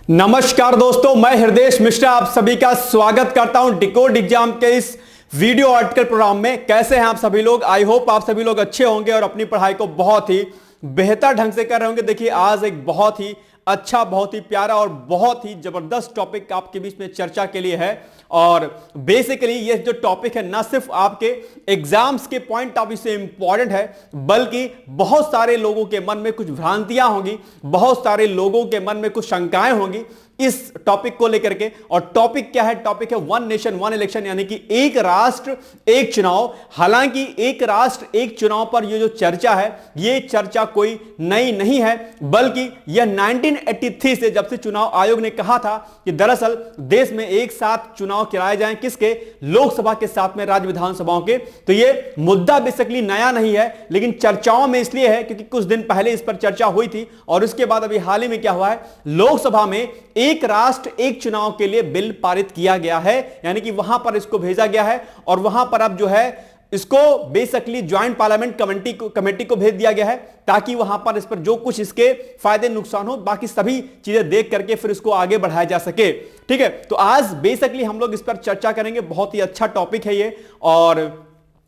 नमस्कार दोस्तों, मैं हृदय मिश्रा आप सभी का स्वागत करता हूं डिकोड एग्जाम के इस वीडियो आर्टिकल प्रोग्राम में। कैसे हैं आप सभी लोग? आई होप आप सभी लोग अच्छे होंगे और अपनी पढ़ाई को बहुत ही बेहतर ढंग से कर रहे होंगे। देखिए, आज एक बहुत ही अच्छा, बहुत ही प्यारा और बहुत ही जबरदस्त टॉपिक आपके बीच में चर्चा के लिए है। और बेसिकली ये जो टॉपिक है ना सिर्फ आपके एग्जाम्स के पॉइंट ऑफ व्यू से इंपॉर्टेंट है, बल्कि बहुत सारे लोगों के मन में कुछ भ्रांतियां होंगी, बहुत सारे लोगों के मन में कुछ शंकाएं होंगी इस टॉपिक को लेकर के। और टॉपिक क्या है? टॉपिक है वन नेशन वन इलेक्शन, यानी कि एक राष्ट्र एक चुनाव। हालांकि एक राष्ट्र एक चुनाव पर ये जो चर्चा है, ये चर्चा कोई नई नहीं है, बल्कि यह 1983 से, जब से चुनाव आयोग ने कहा था कि दरअसल देश में एक साथ चुनाव कराए जाएं, किसके? लोकसभा के साथ में राज्य विधानसभाओं के। तो ये मुद्दा बेसिकली नया नहीं है, लेकिन चर्चाओं में इसलिए है क्योंकि कुछ दिन पहले इस पर चर्चा हुई थी। और उसके बाद अभी हाल ही में क्या हुआ है, लोकसभा में एक राष्ट्र एक चुनाव के लिए बिल पारित किया गया है, यानी कि वहां पर इसको भेजा गया है। और वहां पर अब जो है इसको बेसिकली ज्वाइंट पार्लियामेंट कमेटी को भेज दिया गया है, ताकि वहां पर इस पर जो कुछ इसके फायदे नुकसान हो, बाकी सभी चीजें देख करके फिर इसको आगे बढ़ाया जा सके। ठीक है, तो आज बेसिकली हम लोग इस पर चर्चा करेंगे। बहुत ही अच्छा टॉपिक है ये। और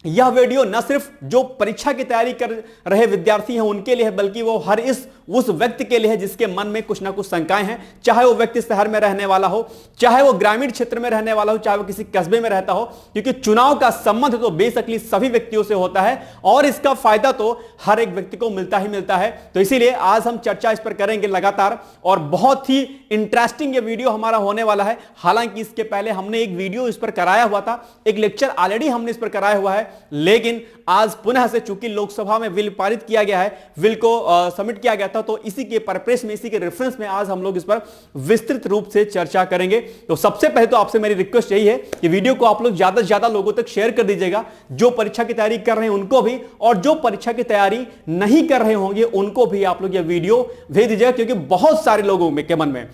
यह वीडियो न सिर्फ जो परीक्षा की तैयारी कर रहे विद्यार्थी हैं उनके लिए है, बल्कि वो हर उस व्यक्ति के लिए है जिसके मन में कुछ ना कुछ शंकाएं हैं। चाहे वो व्यक्ति शहर में रहने वाला हो, चाहे वो ग्रामीण क्षेत्र में रहने वाला हो, चाहे वो किसी कस्बे में रहता हो, क्योंकि चुनाव का संबंध तो बेसिकली सभी व्यक्तियों से होता है और इसका फायदा तो हर एक व्यक्ति को मिलता ही मिलता है। तो इसीलिए आज हम चर्चा इस पर करेंगे लगातार, और बहुत ही इंटरेस्टिंग ये वीडियो हमारा होने वाला है। हालांकि इसके पहले हमने एक वीडियो इस पर कराया हुआ था, एक लेक्चर ऑलरेडी हमने इस पर कराया हुआ है, लेकिन आज पुनः से चूंकि लोकसभा में बिल पारित किया गया है, बिल को सबमिट किया गया था, तो इसी के परिप्रेक्ष्य में, इसी के रेफरेंस में आज हम लोग इस पर विस्तृत रूप से चर्चा करेंगे। तो सबसे पहले तो आपसे मेरी रिक्वेस्ट यही है कि वीडियो को आप लोग ज्यादा से ज्यादा लोगों तक शेयर कर दीजिएगा, जो परीक्षा की तैयारी कर रहे हैं उनको भी, और जो परीक्षा की तैयारी नहीं कर रहे होंगे उनको भी आप लोग यह वीडियो भेज दीजिएगा। क्योंकि बहुत सारे लोगों के मन में,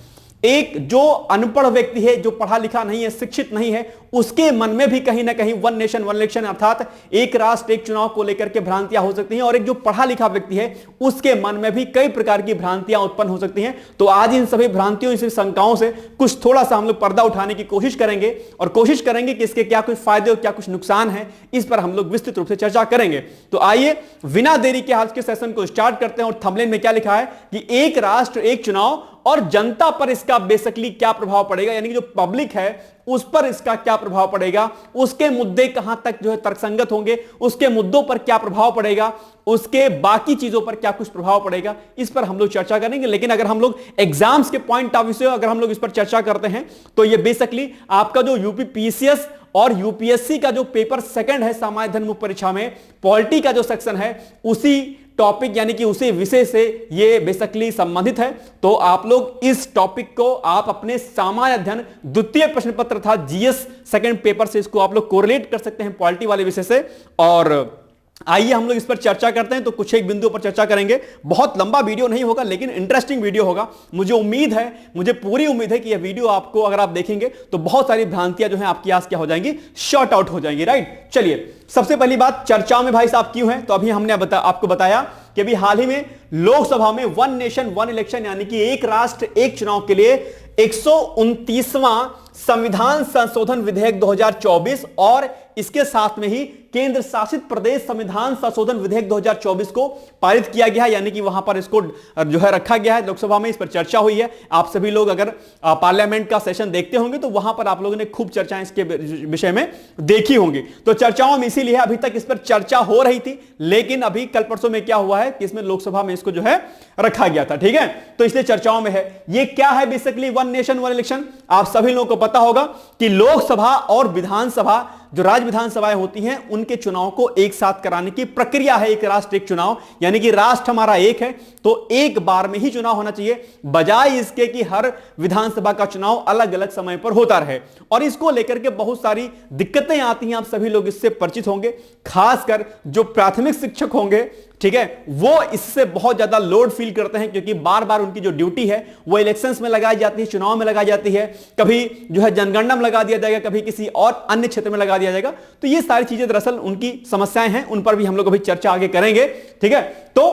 एक जो अनपढ़ व्यक्ति है, जो पढ़ा लिखा नहीं है, शिक्षित नहीं है, उसके मन में भी कहीं ना कहीं वन नेशन वन इलेक्शन अर्थात एक राष्ट्र एक चुनाव को लेकर के भ्रांतियां हो सकती हैं। और एक जो पढ़ा लिखा व्यक्ति है उसके मन में भी कई प्रकार की भ्रांतियां उत्पन्न हो सकती हैं। तो आज इन सभी भ्रांतियों, इन शंकाओं से कुछ थोड़ा सा हम लोग पर्दा उठाने की कोशिश करेंगे, और कोशिश करेंगे कि इसके क्या कुछ फायदे और क्या कुछ नुकसान है, इस पर हम लोग विस्तृत रूप से चर्चा करेंगे। तो आइए बिना देरी के आज के सेशन को स्टार्ट करते हैं। और थंबनेल में क्या लिखा है कि एक राष्ट्र एक चुनाव, और जनता पर इसका बेसिकली क्या प्रभाव पड़ेगा, यानी कि जो पब्लिक है उस पर इसका क्या प्रभाव पड़ेगा, उसके मुद्दे कहां तक जो है तर्कसंगत होंगे, उसके मुद्दों पर क्या प्रभाव पड़ेगा, उसके बाकी चीजों पर क्या कुछ प्रभाव पड़ेगा, इस पर हम लोग चर्चा करेंगे। लेकिन अगर हम लोग एग्जाम्स के पॉइंट ऑफ व्यू से अगर हम लोग इस पर चर्चा करते हैं, तो ये बेसिकली आपका जो यूपी पीसीएस और यूपीएससी का जो पेपर सेकंड है सामान्य धन मुक्त परीक्षा में, पॉलिटी का जो सेक्शन है, उसी टॉपिक यानी कि उसी विषय से ये बेसिकली संबंधित है। तो आप लोग इस टॉपिक को आप अपने सामान्य अध्ययन द्वितीय प्रश्न पत्र था जीएस सेकंड पेपर से इसको आप लोग कोरिलेट कर सकते हैं पॉलिटी वाले विषय से। और आइए हम लोग इस पर चर्चा करते हैं। तो कुछ एक बिंदुओं पर चर्चा करेंगे। बहुत लंबा वीडियो नहीं होगा, लेकिन इंटरेस्टिंग वीडियो होगा। मुझे उम्मीद है, मुझे पूरी उम्मीद है कि यह वीडियो आपको, अगर आप देखेंगे तो बहुत सारी भ्रांतियां जो हैं आपकी आज क्या हो जाएंगी, शॉर्ट आउट हो जाएंगी। राइट, चलिए सबसे पहली बात, चर्चाओं में भाई साहब क्यों है? तो अभी हमने आपको बताया कि अभी हाल ही में लोकसभा में वन नेशन वन इलेक्शन, यानी कि एक राष्ट्र एक चुनाव के लिए 129वां संविधान संशोधन विधेयक 2024 और इसके साथ में ही केंद्र शासित प्रदेश संविधान संशोधन विधेयक 2024 को पारित किया गया है। यानी कि वहां पर इसको जो है रखा गया है लोकसभा में, इस पर चर्चा हुई है। आप सभी लोग अगर पार्लियामेंट का सेशन देखते होंगे तो वहां पर आप लोगों ने खूब चर्चाएं इसके विषय में देखी होंगी। तो चर्चाओं में इसीलिए अभी तक इस पर चर्चा हो रही थी, लेकिन अभी कल परसों में क्या हुआ है कि इसमें लोकसभा में इसको जो है रखा गया था। ठीक है, तो इसलिए चर्चाओं में है। ये क्या है basically one nation one election? आप सभी लोगों को पता होगा कि लोकसभा और विधानसभा, जो राज्य विधानसभाएं होती हैं, उनके चुनाव को एक साथ कराने की प्रक्रिया है एक राष्ट्र एक चुनाव। यानी कि राष्ट्र हमारा एक है, तो एक बार में ही चुनाव होना चाहिए, बजाय इसके कि हर विधानसभा का चुनाव अलग अलग समय पर होता रहे। और इसको लेकर के बहुत सारी दिक्कतें आती हैं, आप सभी लोग इससे परिचित होंगे। खासकर जो प्राथमिक शिक्षक होंगे, ठीक है, वो इससे बहुत ज्यादा लोड फील करते हैं, क्योंकि बार बार उनकी जो ड्यूटी है वो इलेक्शंस में लगाई जाती है, चुनाव में लगाई जाती है, कभी जो है जनगणना में लगा दिया जाएगा, कभी किसी और अन्य क्षेत्र में लगा दिया जाएगा। तो ये सारी चीजें दरअसल उनकी समस्याएं हैं, उन पर भी हम लोग अभी चर्चा आगे करेंगे। ठीक है, तो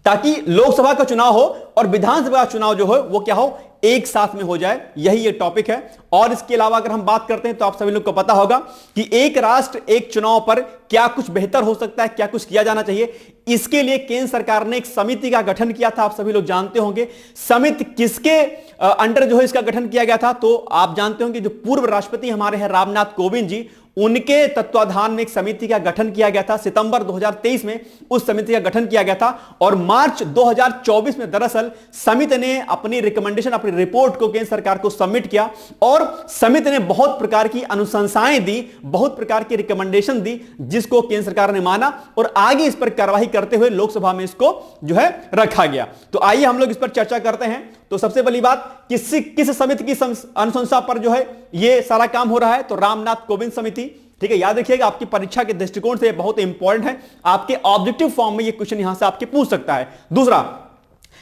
ताकि लोकसभा का चुनाव हो और विधानसभा का चुनाव जो हो वो क्या हो, एक साथ में हो जाए, यही ये टॉपिक है। और इसके अलावा अगर हम बात करते हैं तो आप सभी लोग को पता होगा कि एक राष्ट्र एक चुनाव पर क्या कुछ बेहतर हो सकता है, क्या कुछ किया जाना चाहिए। इसके लिए केंद्र सरकार ने एक समिति का गठन किया था, आप सभी लोग जानते होंगे। समिति किसके अंडर जो है इसका गठन किया गया था, तो आप जानते होंगे जो पूर्व राष्ट्रपति हमारे हैं रामनाथ कोविंद जी, उनके तत्वाधान में एक समिति का गठन किया गया था। सितंबर 2023 में उस समिति का गठन किया गया था और मार्च 2024 में दरअसल समिति ने अपनी रिकमेंडेशन, अपनी रिपोर्ट को केंद्र सरकार को सबमिट किया और समिति ने बहुत प्रकार की अनुशंसाएं दी, बहुत प्रकार की रिकमेंडेशन दी, जिसको केंद्र सरकार ने माना और आगे इस पर कार्रवाई करते हुए लोकसभा में इसको जो है रखा गया। तो आइए हम लोग इस पर चर्चा करते हैं। तो सबसे पहली बात, किस समिति की अनुशंसा पर जो है ये सारा काम हो रहा है, तो रामनाथ कोविंद समिति। ठीक है, याद रखिएगा, आपकी परीक्षा के दृष्टिकोण से बहुत इंपॉर्टेंट है। आपके ऑब्जेक्टिव फॉर्म में ये क्वेश्चन यहां से आपके पूछ सकता है। दूसरा,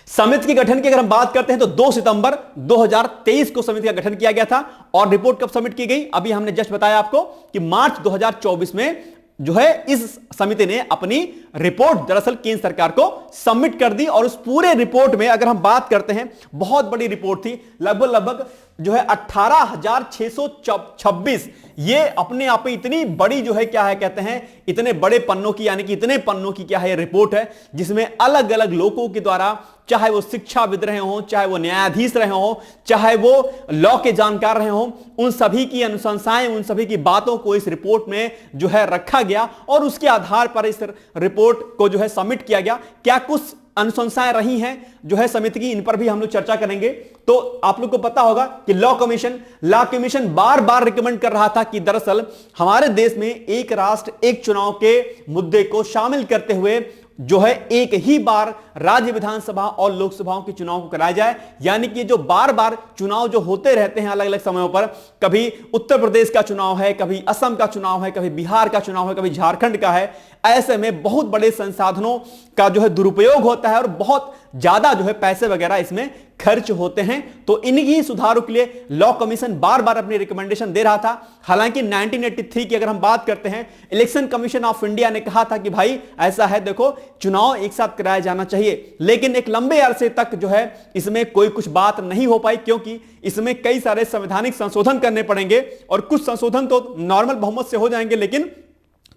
समिति के गठन की अगर हम बात करते हैं तो 2 सितंबर 2023 को समिति का गठन किया गया था और रिपोर्ट कब सबमिट की गई, अभी हमने जस्ट बताया आपको कि मार्च 2024 में जो है इस समिति ने अपनी रिपोर्ट दरअसल केंद्र सरकार को सबमिट कर दी। और उस पूरे रिपोर्ट में अगर हम बात करते हैं, बहुत बड़ी रिपोर्ट थी, लगभग जो है 18,626, ये अपने आप में इतनी बड़ी जो है क्या है कहते हैं, इतने बड़े पन्नों की, यानी कि इतने पन्नों की क्या है रिपोर्ट है, जिसमें अलग अलग लोगों के द्वारा, चाहे वो शिक्षाविद रहे हों, चाहे वो न्यायाधीश रहे हों, चाहे वो लॉ के जानकार रहे हों, उन सभी की अनुशंसाएं, उन सभी की बातों को इस रिपोर्ट में जो है रखा गया और उसके आधार पर इस रिपोर्ट को जो है सबमिट किया गया। क्या कुछ अनुशंसाएं रही हैं जो है समिति की, इन पर भी हम लोग चर्चा करेंगे। तो आप लोग को पता होगा कि लॉ कमीशन बार बार रिकमेंड कर रहा था कि दरअसल हमारे देश में एक राष्ट्र एक चुनाव के मुद्दे को शामिल करते हुए जो है एक ही बार राज्य विधानसभा और लोकसभाओं के चुनाव को कराया जाए। यानी कि जो बार बार चुनाव जो होते रहते हैं अलग अलग समयों पर, कभी उत्तर प्रदेश का चुनाव है, कभी असम का चुनाव है, कभी बिहार का चुनाव है, कभी झारखंड का है, ऐसे में बहुत बड़े संसाधनों का जो है दुरुपयोग होता है और बहुत ज्यादा जो है पैसे वगैरह इसमें खर्च होते हैं। तो इन्हीं सुधारों के लिए लॉ कमीशन बार बार अपनी रिकमेंडेशन दे रहा था। हालांकि 1983 की अगर हम बात करते हैं, इलेक्शन कमीशन ऑफ इंडिया ने कहा था कि भाई ऐसा है, देखो चुनाव एक साथ कराया जाना चाहिए, लेकिन एक लंबे अरसे तक जो है इसमें कोई कुछ बात नहीं हो पाई, क्योंकि इसमें कई सारे संवैधानिक संशोधन करने पड़ेंगे और कुछ संशोधन तो नॉर्मल बहुमत से हो जाएंगे, लेकिन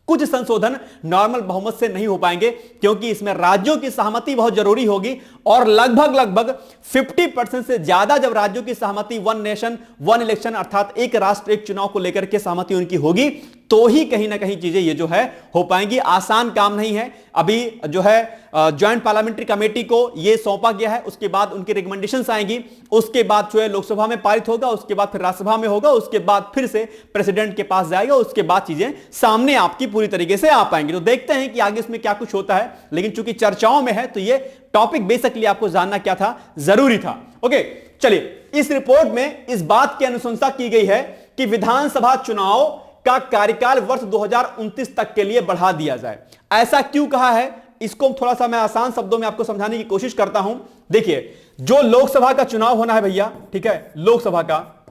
कुछ संशोधन नॉर्मल बहुमत से नहीं हो पाएंगे, क्योंकि इसमें राज्यों की सहमति बहुत जरूरी होगी और लगभग 50% से ज्यादा जब राज्यों की सहमति, वन नेशन वन इलेक्शन अर्थात एक राष्ट्र एक चुनाव को लेकर के सहमति उनकी होगी, तो ही कहीं ना कहीं चीजें ये जो है हो पाएंगी। आसान काम नहीं है। अभी जो है ज्वाइंट पार्लियामेंट्री कमेटी को ये सौंपा गया है, उसके बाद उनकी रिकमेंडेशंस आएंगी, उसके बाद जो है लोकसभा में पारित होगा, उसके बाद फिर राज्यसभा में होगा, उसके बाद फिर से प्रेसिडेंट के पास जाएगा, उसके बाद चीजें सामने आपकी पूरी तरीके से आ पाएंगी। तो देखते हैं कि आगे इसमें क्या कुछ होता है, लेकिन चूंकि चर्चाओं में है तो ये टॉपिक बेसिकली आपको जानना क्या था, जरूरी था। ओके, चलिए, इस रिपोर्ट में इस बात की अनुशंसा की गई है कि विधानसभा चुनाव का कार्यकाल वर्ष 2029 तक के लिए बढ़ा दिया जाए। ऐसा क्यों कहा है, इसको थोड़ा सा मैं आसान शब्दों में आपको समझाने की कोशिश करता हूं। देखिए, जो लोकसभा का चुनाव होना है भैया, ठीक है, लोकसभा का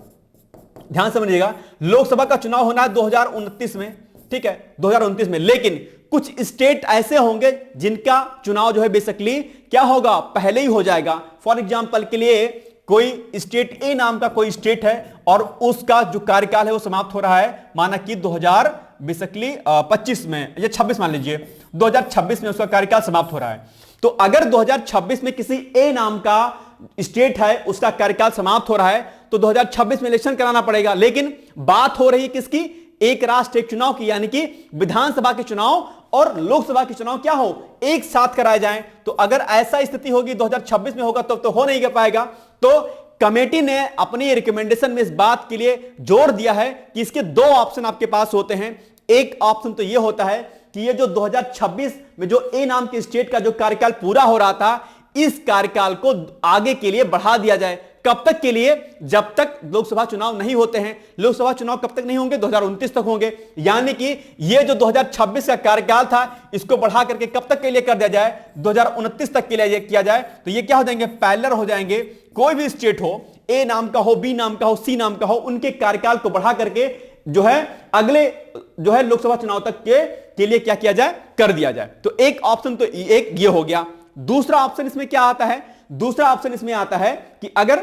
ध्यान समझिएगा, लोकसभा का चुनाव होना है 2029 में, ठीक है, 2029 में, लेकिन कुछ स्टेट ऐसे होंगे जिनका चुनाव जो है बेसिकली क्या होगा, पहले ही हो जाएगा। फॉर एग्जाम्पल के लिए कोई स्टेट ए नाम का कोई स्टेट है और उसका जो कार्यकाल है वो समाप्त हो रहा है, माना कि 2025 में या 26 मान लीजिए, 2026 में उसका कार्यकाल समाप्त हो रहा है। तो अगर 2026 में किसी ए नाम का स्टेट है, उसका कार्यकाल समाप्त हो रहा है, तो 2026 में इलेक्शन कराना पड़ेगा। लेकिन बात हो रही है किसकी, एक राष्ट्र एक चुनाव की, यानी कि विधानसभा के चुनाव और लोकसभा के चुनाव क्या हो, एक साथ कराए जाएं। तो अगर ऐसा स्थिति होगी 2026 में होगा तो हो नहीं कर पाएगा। तो कमेटी ने अपनी रिकमेंडेशन में इस बात के लिए जोर दिया है कि इसके 2 ऑप्शन आपके पास होते हैं। एक ऑप्शन तो यह होता है कि ये जो 2026 में जो ए नाम के स्टेट का जो कार्यकाल पूरा हो रहा था, इस कार्यकाल को आगे के लिए बढ़ा दिया जाए। कब तक के लिए, जब तक लोकसभा चुनाव नहीं होते हैं। लोकसभा चुनाव कब तक नहीं होंगे, 2029 तक होंगे। यानी कि ये जो 2026 का कार्यकाल था, इसको बढ़ा करके कब तक के लिए कर दिया जाए, 2029 तक के लिए किया जाए। तो ये क्या हो जाएंगे, पैरेलल हो जाएंगे। कोई भी स्टेट हो, ए नाम का हो, बी नाम का हो, सी नाम का हो, उनके कार्यकाल को बढ़ा करके जो है अगले जो है लोकसभा चुनाव तक के लिए क्या किया जाए, कर दिया जाए। तो एक ऑप्शन तो एक ये हो गया। दूसरा ऑप्शन इसमें क्या आता है, दूसरा ऑप्शन इसमें आता है कि अगर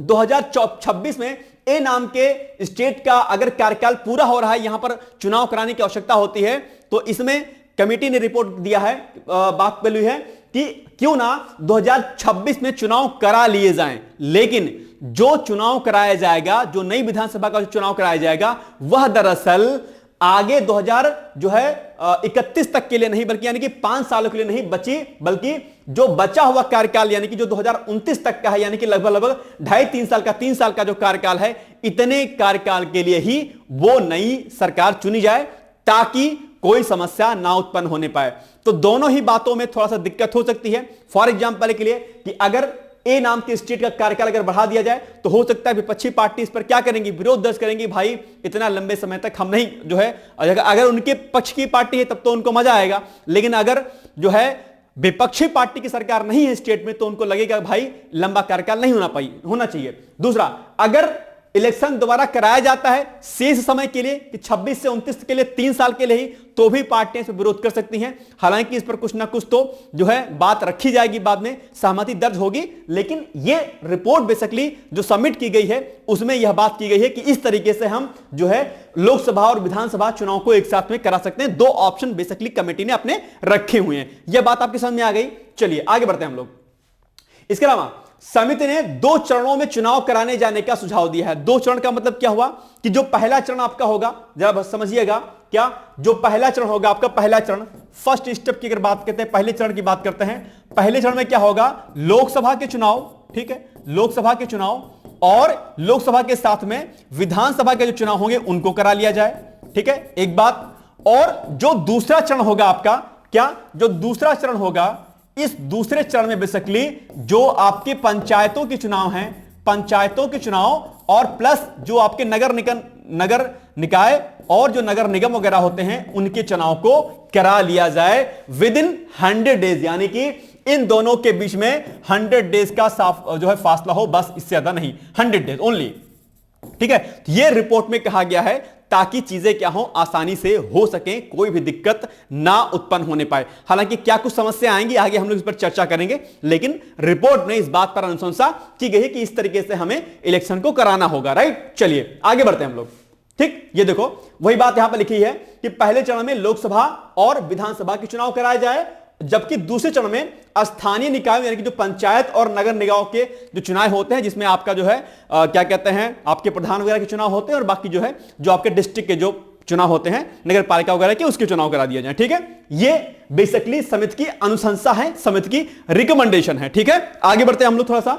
2026 में ए नाम के स्टेट का अगर कार्यकाल पूरा हो रहा है, यहां पर चुनाव कराने की आवश्यकता होती है, तो इसमें कमेटी ने रिपोर्ट दिया है, बात बोली है कि क्यों ना 2026 में चुनाव करा लिए जाएं, लेकिन जो चुनाव कराया जाएगा, जो नई विधानसभा का चुनाव कराया जाएगा, वह दरअसल आगे 2031 तक के लिए नहीं, बल्कि यानी कि 5 सालों के लिए नहीं बची, बल्कि जो बचा हुआ कार्यकाल यानी कि जो 2029 तक का है, यानी कि लगभग 2.5-3 साल का, 3 साल का जो कार्यकाल है, इतने कार्यकाल के लिए ही वो नई सरकार चुनी जाए, ताकि कोई समस्या ना उत्पन्न होने पाए। तो दोनों ही बातों में थोड़ा सा दिक्कत हो सकती है। फॉर एग्जाम्पल के लिए कि अगर ए नाम के स्टेट का कार्यकाल अगर बढ़ा दिया जाए, तो हो सकता है विपक्षी पार्टी इस पर क्या करेंगी, विरोध दर्ज करेंगी, भाई इतना लंबे समय तक हम नहीं, जो है अगर उनके पक्ष की पार्टी है तब तो उनको मजा आएगा, लेकिन अगर जो है विपक्षी पार्टी की सरकार नहीं है स्टेट में, तो उनको लगेगा भाई लंबा कार्यकाल नहीं होना चाहिए। दूसरा, अगर इलेक्शन दोबारा कराया जाता है शेष समय के लिए कि 26 से 29 के लिए 3 साल के लिए ही, तो भी पार्टियां इस पर विरोध कर सकती हैं। हालांकि इस पर कुछ ना कुछ तो जो है बात रखी जाएगी, बाद में सहमति दर्ज होगी, लेकिन यह रिपोर्ट बेसिकली जो सबमिट की गई है उसमें यह बात की गई है कि इस तरीके से हम जो है लोकसभा और विधानसभा चुनाव को एक साथ में करा सकते हैं। 2 ऑप्शन बेसिकली कमेटी ने अपने रखे हुए हैं। यह बात आपके समझ में आ गई। चलिए आगे बढ़ते हैं हम लोग। इसके अलावा समिति ने 2 चरणों में चुनाव कराने जाने का सुझाव दिया है। 2 चरण का मतलब क्या हुआ कि जो पहला चरण आपका होगा, जरा बस समझिएगा, क्या जो पहला चरण होगा आपका, पहला चरण फर्स्ट स्टेप की अगर बात करते हैं, पहले चरण की बात करते हैं, पहले चरण में क्या होगा, लोकसभा के चुनाव, ठीक है, लोकसभा के चुनाव, और लोकसभा के साथ में विधानसभा के जो चुनाव होंगे उनको करा लिया जाए, ठीक है, एक बात। और जो दूसरा चरण होगा आपका, क्या जो दूसरा चरण होगा, इस दूसरे चरण में बेसिकली जो आपके पंचायतों के चुनाव हैं, पंचायतों के चुनाव और प्लस जो आपके नगर निकाय और जो नगर निगम वगैरह होते हैं उनके चुनाव को करा लिया जाए विद इन 100 डेज, यानी कि इन दोनों के बीच में 100 डेज का साफ जो है फासला हो, बस इससे ज्यादा नहीं, 100 डेज ओनली, ठीक है। ये रिपोर्ट में कहा गया है ताकि चीजें क्या हो, आसानी से हो सके, कोई भी दिक्कत ना उत्पन्न होने पाए। हालांकि क्या कुछ समस्या आएंगी आगे हम लोग इस पर चर्चा करेंगे, लेकिन रिपोर्ट में इस बात पर अनुशंसा की गई है कि इस तरीके से हमें इलेक्शन को कराना होगा, राइट। चलिए आगे बढ़ते हैं हम लोग, ठीक। ये देखो वही बात यहां पर लिखी है कि पहले चरण में लोकसभा और विधानसभा के चुनाव कराए जाए, जबकि दूसरे चरण में स्थानीय निकाय यानी कि जो पंचायत और नगर निगमों के जो चुनाव होते हैं, जिसमें आपका जो है क्या कहते हैं, आपके प्रधान वगैरह के चुनाव होते हैं, और बाकी जो है जो आपके डिस्ट्रिक्ट के जो चुनाव होते हैं, नगर पालिका वगैरह के, उसके चुनाव करा दिया जाए, ठीक है। ये बेसिकली समिति की अनुशंसा है, समिति की रिकमेंडेशन है, ठीक है। आगे बढ़ते हैं हम लोग थोड़ा सा।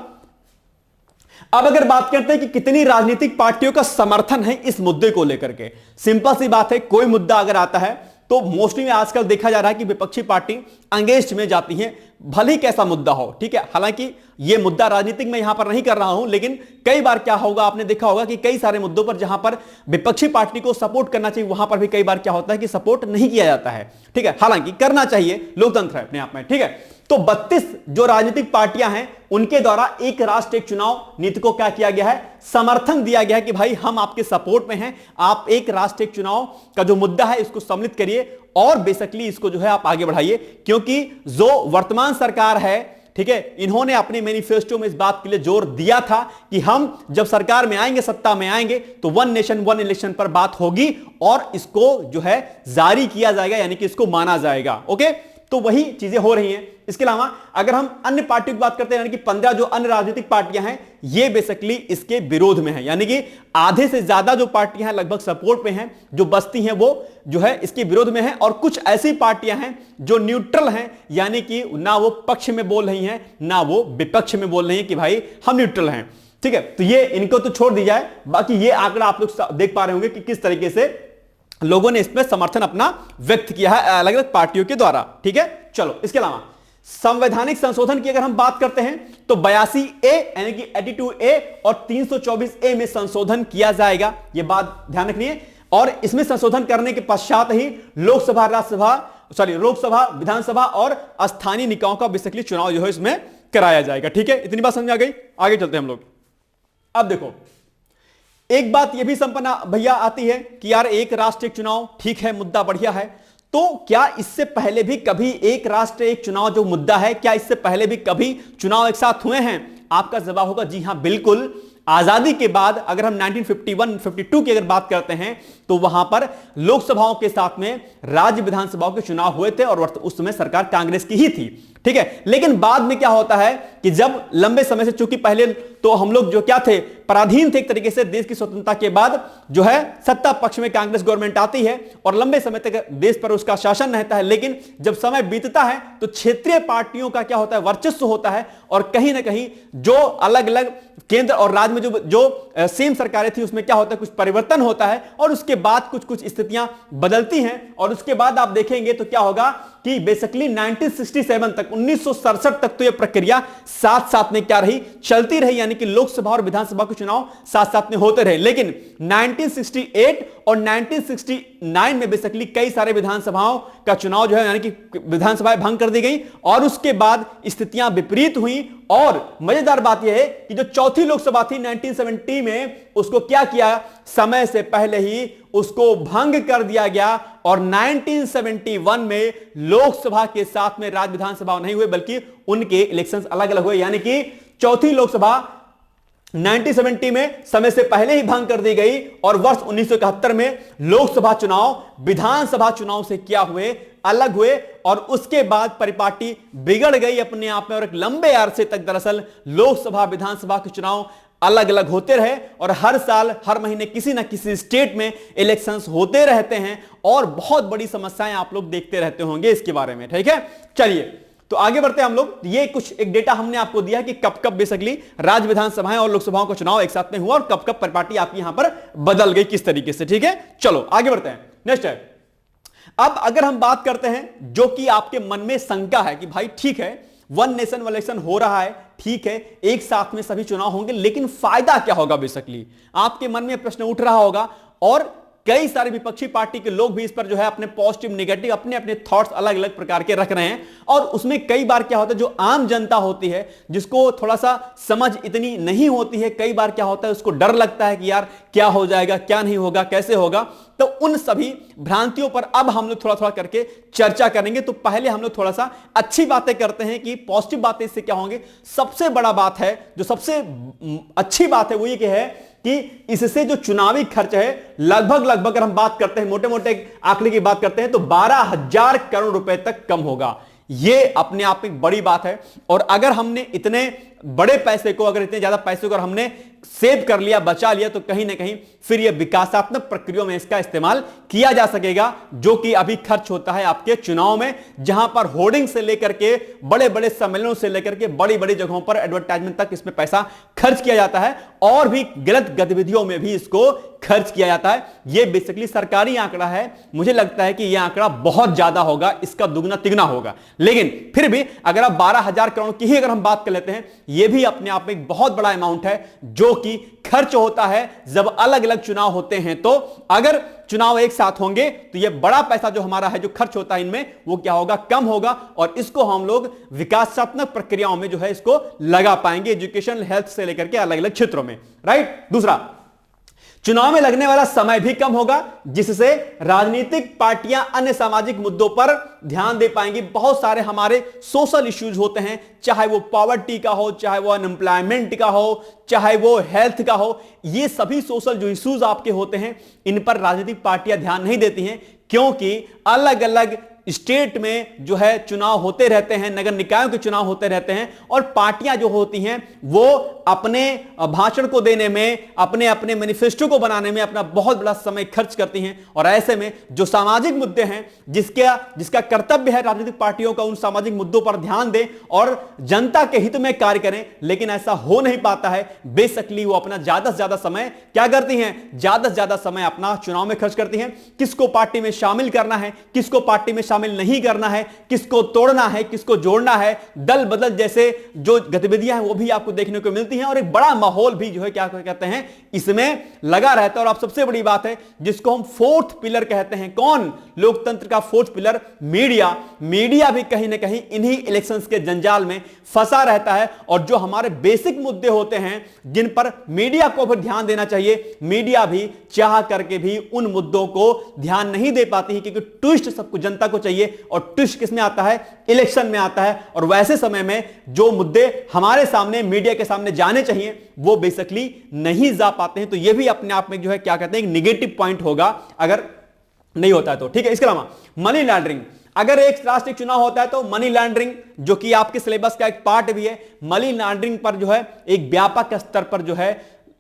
अब अगर बात करते हैं कि कितनी राजनीतिक पार्टियों का समर्थन है इस मुद्दे को लेकर के, सिंपल सी बात है, कोई मुद्दा अगर आता है तो मोस्टली आजकल देखा जा रहा है कि विपक्षी पार्टी अंगेज में जाती है, भले ही कैसा मुद्दा हो, ठीक है। हालांकि यह मुद्दा राजनीतिक में यहां पर नहीं कर रहा हूं, लेकिन कई बार क्या होगा, आपने देखा होगा कि कई सारे मुद्दों पर जहां पर विपक्षी पार्टी को सपोर्ट करना चाहिए, वहां पर भी कई बार क्या होता है कि सपोर्ट नहीं किया जाता है, ठीक है। हालांकि करना चाहिए, लोकतंत्र है अपने आप में, ठीक है। तो 32 जो राजनीतिक पार्टियां हैं उनके द्वारा एक राष्ट्र एक चुनाव नीति को क्या किया गया है, समर्थन दिया गया है कि भाई हम आपके सपोर्ट में हैं, आप एक राष्ट्र एक चुनाव का जो मुद्दा है इसको सम्मिलित करिए और बेसिकली इसको जो है आप आगे बढ़ाइए, क्योंकि जो वर्तमान सरकार है, ठीक है, इन्होंने अपने मैनिफेस्टो में इस बात के लिए जोर दिया था कि हम जब सरकार में आएंगे, सत्ता में आएंगे, तो 1 नेशन 1 इलेक्शन पर बात होगी और इसको जो है जारी किया जाएगा, यानी कि इसको माना जाएगा, ओके। तो वही चीजें हो रही हैं। इसके अलावा अगर हम अन्य पार्टियों की बात करते हैं, यानी कि 15 जो अन्य राजनीतिक पार्टियां हैं, ये बेसिकली इसके विरोध में है, यानी कि आधे से ज्यादा जो पार्टियां हैं लगभग सपोर्ट में हैं, जो बस्ती हैं वो जो है इसके विरोध में है, और कुछ ऐसी पार्टियां हैं जो न्यूट्रल हैं, यानी कि ना वो पक्ष में बोल रही हैं ना वो विपक्ष में बोल रही हैं कि भाई हम न्यूट्रल हैं, ठीक है। तो ये इनको तो छोड़ दी जाए, बाकी ये आंकड़ा आप लोग देख पा रहे होंगे कि किस तरीके से लोगों ने इसमें समर्थन अपना व्यक्त किया है अलग अलग पार्टियों के द्वारा, ठीक है। चलो इसके अलावा संवैधानिक संशोधन की अगर हम बात करते हैं तो 82A यानी कि 82A और 324A में संशोधन किया जाएगा, यह बात ध्यान रखनी है। और इसमें संशोधन करने के पश्चात ही लोकसभा, विधानसभा और स्थानीय निकायों का बेसिकली चुनाव जो है इसमें कराया जाएगा, ठीक है। इतनी बात समझ में आ गई, आगे चलते हैं हम लोग। अब देखो एक बात यह भी संपन्न भैया आती है कि यार एक राष्ट्र एक चुनाव, ठीक है, मुद्दा बढ़िया है, तो क्या इससे पहले भी कभी एक राष्ट्र एक चुनाव जो मुद्दा है, क्या इससे पहले भी कभी चुनाव एक साथ हुए हैं? आपका जवाब होगा जी हां, बिल्कुल। आजादी के बाद अगर हम 1951-52 की अगर बात करते हैं तो वहां पर लोकसभाओं के साथ में राज्य विधानसभाओं के चुनाव हुए थे और उस समय सरकार कांग्रेस की ही थी, ठीक है। लेकिन बाद में क्या होता है कि जब लंबे समय से, चूंकि पहले तो हम लोग जो क्या थे, पराधीन थे एक तरीके से, देश की स्वतंत्रता के बाद जो है सत्ता पक्ष में कांग्रेस गवर्नमेंट आती है और लंबे समय तक देश पर उसका शासन रहता है। लेकिन जब समय बीतता है तो क्षेत्रीय पार्टियों का क्या होता है, वर्चस्व होता है और कहीं ना कहीं जो अलग अलग केंद्र और राज्य में जो सेम सरकारें थी उसमें क्या होता है, कुछ परिवर्तन होता है और उसके बाद कुछ कुछ स्थितियां बदलती हैं और उसके बाद आप देखेंगे तो क्या होगा कि बेसिकली 1967 तक, 1967 तक तो यह प्रक्रिया साथ साथ में क्या रही, चलती रही, यानी कि लोकसभा और विधानसभा के चुनाव साथ साथ में होते रहे। लेकिन 1968 और 1969 में बेसिकली कई सारे विधानसभाओं का चुनाव जो है, यानी कि विधानसभाएं भंग कर दी गई और उसके बाद स्थितियां विपरीत हुई। और मजेदार बात यह है कि जो चौथी लोकसभा थी 1970 में, उसको क्या किया, समय से पहले ही उसको भंग कर दिया गया और 1971 में लोकसभा के साथ में राज्य विधानसभा नहीं हुए बल्कि उनके इलेक्शंस अलग अलग हुए, यानी कि चौथी लोकसभा 1970 में समय से पहले ही भंग कर दी गई और वर्ष 1971 में लोकसभा चुनाव विधानसभा चुनाव से क्या हुए, अलग हुए और उसके बाद परिपाटी बिगड़ गई अपने आप में और एक लंबे अरसे तक दरअसल लोकसभा विधानसभा के चुनाव अलग अलग होते रहे और हर साल हर महीने किसी ना किसी स्टेट में इलेक्शंस होते रहते हैं और बहुत बड़ी समस्याएं आप लोग देखते रहते होंगे इसके बारे में, ठीक है। चलिए तो आगे बढ़ते हैं हम लोग। ये कुछ एक डेटा हमने आपको दिया है कि कब कब बेसिकली राज्य विधानसभाएं और लोकसभाओं का चुनाव एक साथ में हुआ और कब कब परिपाटी आपकी यहां पर बदल गई किस तरीके से, ठीक है। चलो आगे बढ़ते हैं, नेक्स्ट है। अब अगर हम बात करते हैं जो कि आपके मन में शंका है कि भाई ठीक है, वन नेशन वन इलेक्शन हो रहा है, ठीक है, एक साथ में सभी चुनाव होंगे, लेकिन फायदा क्या होगा, बेसिकली आपके मन में प्रश्न उठ रहा होगा और कई सारे विपक्षी पार्टी के लोग भी इस पर जो है अपने पॉजिटिव नेगेटिव अपने अपने थॉट्स अलग अलग प्रकार के रख रहे हैं। और उसमें कई बार क्या होता है, जो आम जनता होती है जिसको थोड़ा सा समझ इतनी नहीं होती है, कई बार क्या होता है उसको डर लगता है कि यार क्या हो जाएगा, क्या नहीं होगा, कैसे होगा। तो उन सभी भ्रांतियों पर अब हम लोग थोड़ा थोड़ा करके चर्चा करेंगे। तो पहले हम लोग थोड़ा सा अच्छी बातें करते हैं कि पॉजिटिव बातें इससे क्या होंगे। सबसे बड़ा बात है, जो सबसे अच्छी बात है वो ये है कि इससे जो चुनावी खर्च है लगभग अगर हम बात करते हैं, मोटे मोटे आंकड़े की बात करते हैं तो 12,000 करोड़ रुपए तक कम होगा। ये अपने आप में बड़ी बात है और अगर हमने इतने बड़े पैसे को, अगर इतने ज्यादा पैसे को हमने सेव कर लिया, बचा लिया, तो कहीं ना कहीं फिर यह विकासात्मक प्रक्रियाओं में इसका इस्तेमाल किया जा सकेगा, जो कि अभी खर्च होता है आपके चुनाव में, जहां पर होर्डिंग से लेकर के बड़े बड़े सम्मेलनों से लेकर के बड़ी बड़ी जगहों पर एडवर्टाइजमेंट तक इसमें पैसा खर्च किया जाता है और भी गलत गतिविधियों में भी इसको खर्च किया जाता है। यह बेसिकली सरकारी आंकड़ा है, मुझे लगता है कि यह आंकड़ा बहुत ज्यादा होगा, इसका दुगना तिगना होगा, लेकिन फिर भी अगर आप 12,000 करोड़ की ही अगर हम बात कर लेते हैं, यह भी अपने आप में एक बहुत बड़ा अमाउंट है जो कि खर्च होता है जब अलग अलग चुनाव होते हैं। तो अगर चुनाव एक साथ होंगे तो यह बड़ा पैसा जो हमारा है, जो खर्च होता है इनमें, वो क्या होगा, कम होगा और इसको हम लोग विकासात्मक प्रक्रियाओं में जो है इसको लगा पाएंगे, एजुकेशन, हेल्थ से लेकर के अलग अलग क्षेत्रों में, राइट। दूसरा, चुनाव में लगने वाला समय भी कम होगा, जिससे राजनीतिक पार्टियां अन्य सामाजिक मुद्दों पर ध्यान दे पाएंगी। बहुत सारे हमारे सोशल इश्यूज होते हैं, चाहे वो पॉवर्टी का हो, चाहे वो अनएम्प्लॉयमेंट का हो, चाहे वो हेल्थ का हो, ये सभी सोशल जो इश्यूज आपके होते हैं इन पर राजनीतिक पार्टियां ध्यान नहीं देती हैं, क्योंकि अलग अलग स्टेट में जो है चुनाव होते रहते हैं, नगर निकायों के चुनाव होते रहते हैं और पार्टियां जो होती हैं वो अपने भाषण को देने में, अपने अपने मैनिफेस्टो को बनाने में अपना बहुत बड़ा समय खर्च करती हैं और ऐसे में जो सामाजिक मुद्दे हैं, जिसका कर्तव्य है राजनीतिक पार्टियों का उन सामाजिक मुद्दों पर ध्यान दें और जनता के हित में कार्य करें, लेकिन ऐसा हो नहीं पाता है। बेसिकली वो अपना ज्यादा से ज्यादा समय क्या करती हैं, ज्यादा से ज्यादा समय अपना चुनाव में खर्च करती हैं। किसको पार्टी में शामिल करना है, किसको पार्टी में शामिल नहीं करना है, किसको तोड़ना है, किसको जोड़ना है, दल बदल जैसे जो गतिविधियां हैं वो भी आपको देखने को मिलती हैं और एक बड़ा माहौल भी जो है क्या कहते हैं इसमें लगा रहता है। और अब सबसे बड़ी बात है जिसको हम फोर्थ पिलर कहते हैं, कौन, लोकतंत्र का फोर्थ पिलर, मीडिया। मीडिया भी कहीं ना कहीं इन्हीं इलेक्शंस के जंजाल में फंसा रहता है और जो हमारे बेसिक मुद्दे होते हैं जिन पर मीडिया को भी ध्यान देना चाहिए, मीडिया भी चाह करके भी उन मुद्दों को ध्यान नहीं दे पाती है, क्योंकि ट्विस्ट सबको जनता को चाहिए, और ट्विस्ट किसमें आता है? इलेक्शन में आता है। और वैसे समय में जो मुद्दे हमारे सामने, मीडिया के सामने जाने चाहिए, वो बेसिकली नहीं जा पाते हैं। तो ये भी अपने आप में जो है क्या कहते हैं, एक निगेटिव पॉइंट होगा अगर नहीं होता है तो। ठीक है, इसके अलावा मनी लॉन्ड्रिंग, अगर एक राष्ट्रीय चुनाव होता है तो मनी लॉन्ड्रिंग, जो कि आपके सिलेबस का एक पार्ट भी है, मनी लॉन्ड्रिंग पर जो है एक व्यापक स्तर पर जो है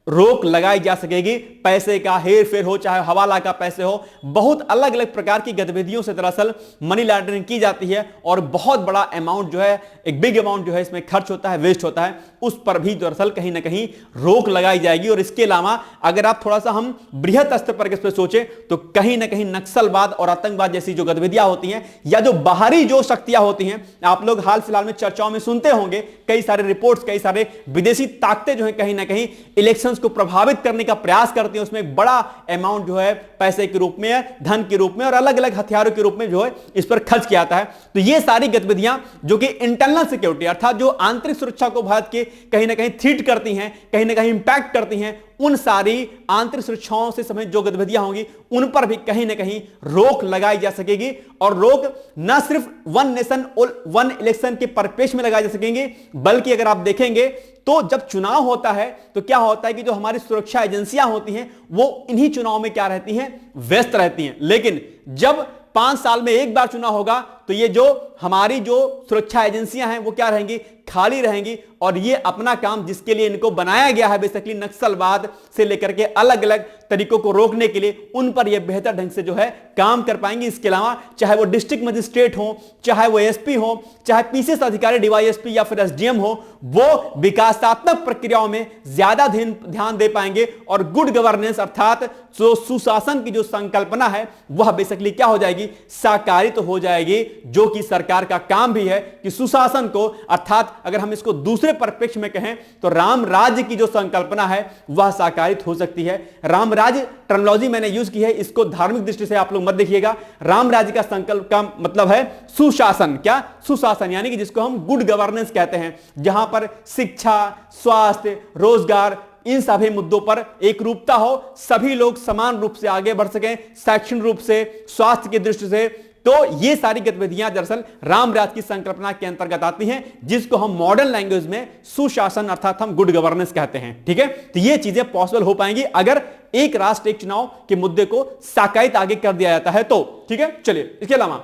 रोक लगाई जा सकेगी। पैसे का हेर फेर हो, चाहे हवाला का पैसे हो, बहुत अलग अलग प्रकार की गतिविधियों से दरअसल मनी लॉन्ड्रिंग की जाती है, और बहुत बड़ा अमाउंट जो है, एक बिग अमाउंट जो है इसमें खर्च होता है, वेस्ट होता है, उस पर भी दरअसल कहीं ना कहीं रोक लगाई जाएगी। और इसके अलावा अगर आप थोड़ा सा हम बृहत स्तर पर इस पर सोचें तो कहीं ना कहीं नक्सलवाद और आतंकवाद जैसी जो गतिविधियां होती हैं, या जो बाहरी जो शक्तियां होती हैं, आप लोग हाल फिलहाल में चर्चाओं में सुनते होंगे, कई सारे रिपोर्ट्स, कई सारे विदेशी ताकतें जो है कहीं ना कहीं इलेक्शन को प्रभावित करने का प्रयास करती हैं, उसमें एक बड़ा अमाउंट जो है पैसे के रूप में, धन के रूप में और अलग अलग हथियारों के रूप में जो है इस पर खर्च किया जाता है। तो ये सारी गतिविधियां जो कि इंटरनल सिक्योरिटी अर्थात जो आंतरिक सुरक्षा को भारत के कहीं ना कहीं थ्रेट करती हैं, कहीं ना कहीं इंपैक्ट करती हैं, उन सारी आंतरिक सुरक्षाओं से संबंधित जो गतिविधियां होंगी उन पर भी कहीं ना कहीं रोक लगाई जा सकेगी। और रोक न सिर्फ वन नेशन वन इलेक्शन के परिप्रेक्ष्य में लगाई जा सकेंगे, बल्कि अगर आप देखेंगे तो जब चुनाव होता है तो क्या होता है कि जो हमारी सुरक्षा एजेंसियां होती हैं वो इन्हीं चुनाव में क्या रहती हैं, व्यस्त रहती हैं। लेकिन जब 5 साल में एक बार चुनाव होगा तो ये जो हमारी जो सुरक्षा एजेंसियां हैं वो क्या रहेंगी, खाली रहेंगी, और ये अपना काम जिसके लिए इनको बनाया गया है, बेसिकली नक्सलवाद से लेकर के अलग अलग तरीकों को रोकने के लिए, उन पर ये बेहतर ढंग से जो है काम कर पाएंगे। इसके अलावा चाहे वो डिस्ट्रिक्ट मजिस्ट्रेट हो, चाहे वो एसपी हो, चाहे पीसीएस अधिकारी डीवाईएसपी या फिर एसडीएम हो, वो विकासात्मक प्रक्रियाओं में ज्यादा ध्यान दे पाएंगे, और गुड गवर्नेंस अर्थात जो सुशासन की जो संकल्पना है वह बेसिकली क्या हो जाएगी, साकारित हो जाएगी, जो कि सरकार का काम भी है कि सुशासन को, अर्थात अगर हम इसको दूसरे परिप्रेक्ष्य में कहें तो राम राज्य की जो संकल्पना है वह साकारित हो सकती है। राम राज्य टर्मिनोलॉजी मैंने यूज की है, इसको धार्मिक दृष्टि से आप लोग मत देखिएगा। राम राज्य का संकल्प का मतलब है सुशासन, क्या सुशासन, यानी कि जिसको हम गुड गवर्नेंस कहते हैं, जहां पर शिक्षा, स्वास्थ्य, रोजगार, इन सभी मुद्दों पर एक रूपता हो, सभी लोग समान रूप से आगे बढ़ सकें, शैक्षणिक रूप से, स्वास्थ्य की दृष्टि से। तो ये सारी गतिविधियां दरअसल राम राज्य की संकल्पना के अंतर्गत आती हैं, जिसको हम मॉडर्न लैंग्वेज में सुशासन अर्थात हम गुड गवर्नेंस कहते हैं। ठीक है, तो ये चीजें पॉसिबल हो पाएंगी अगर एक राष्ट्र एक चुनाव के मुद्दे को साकारित आगे कर दिया जाता है तो। ठीक है, चलिए इसके अलावा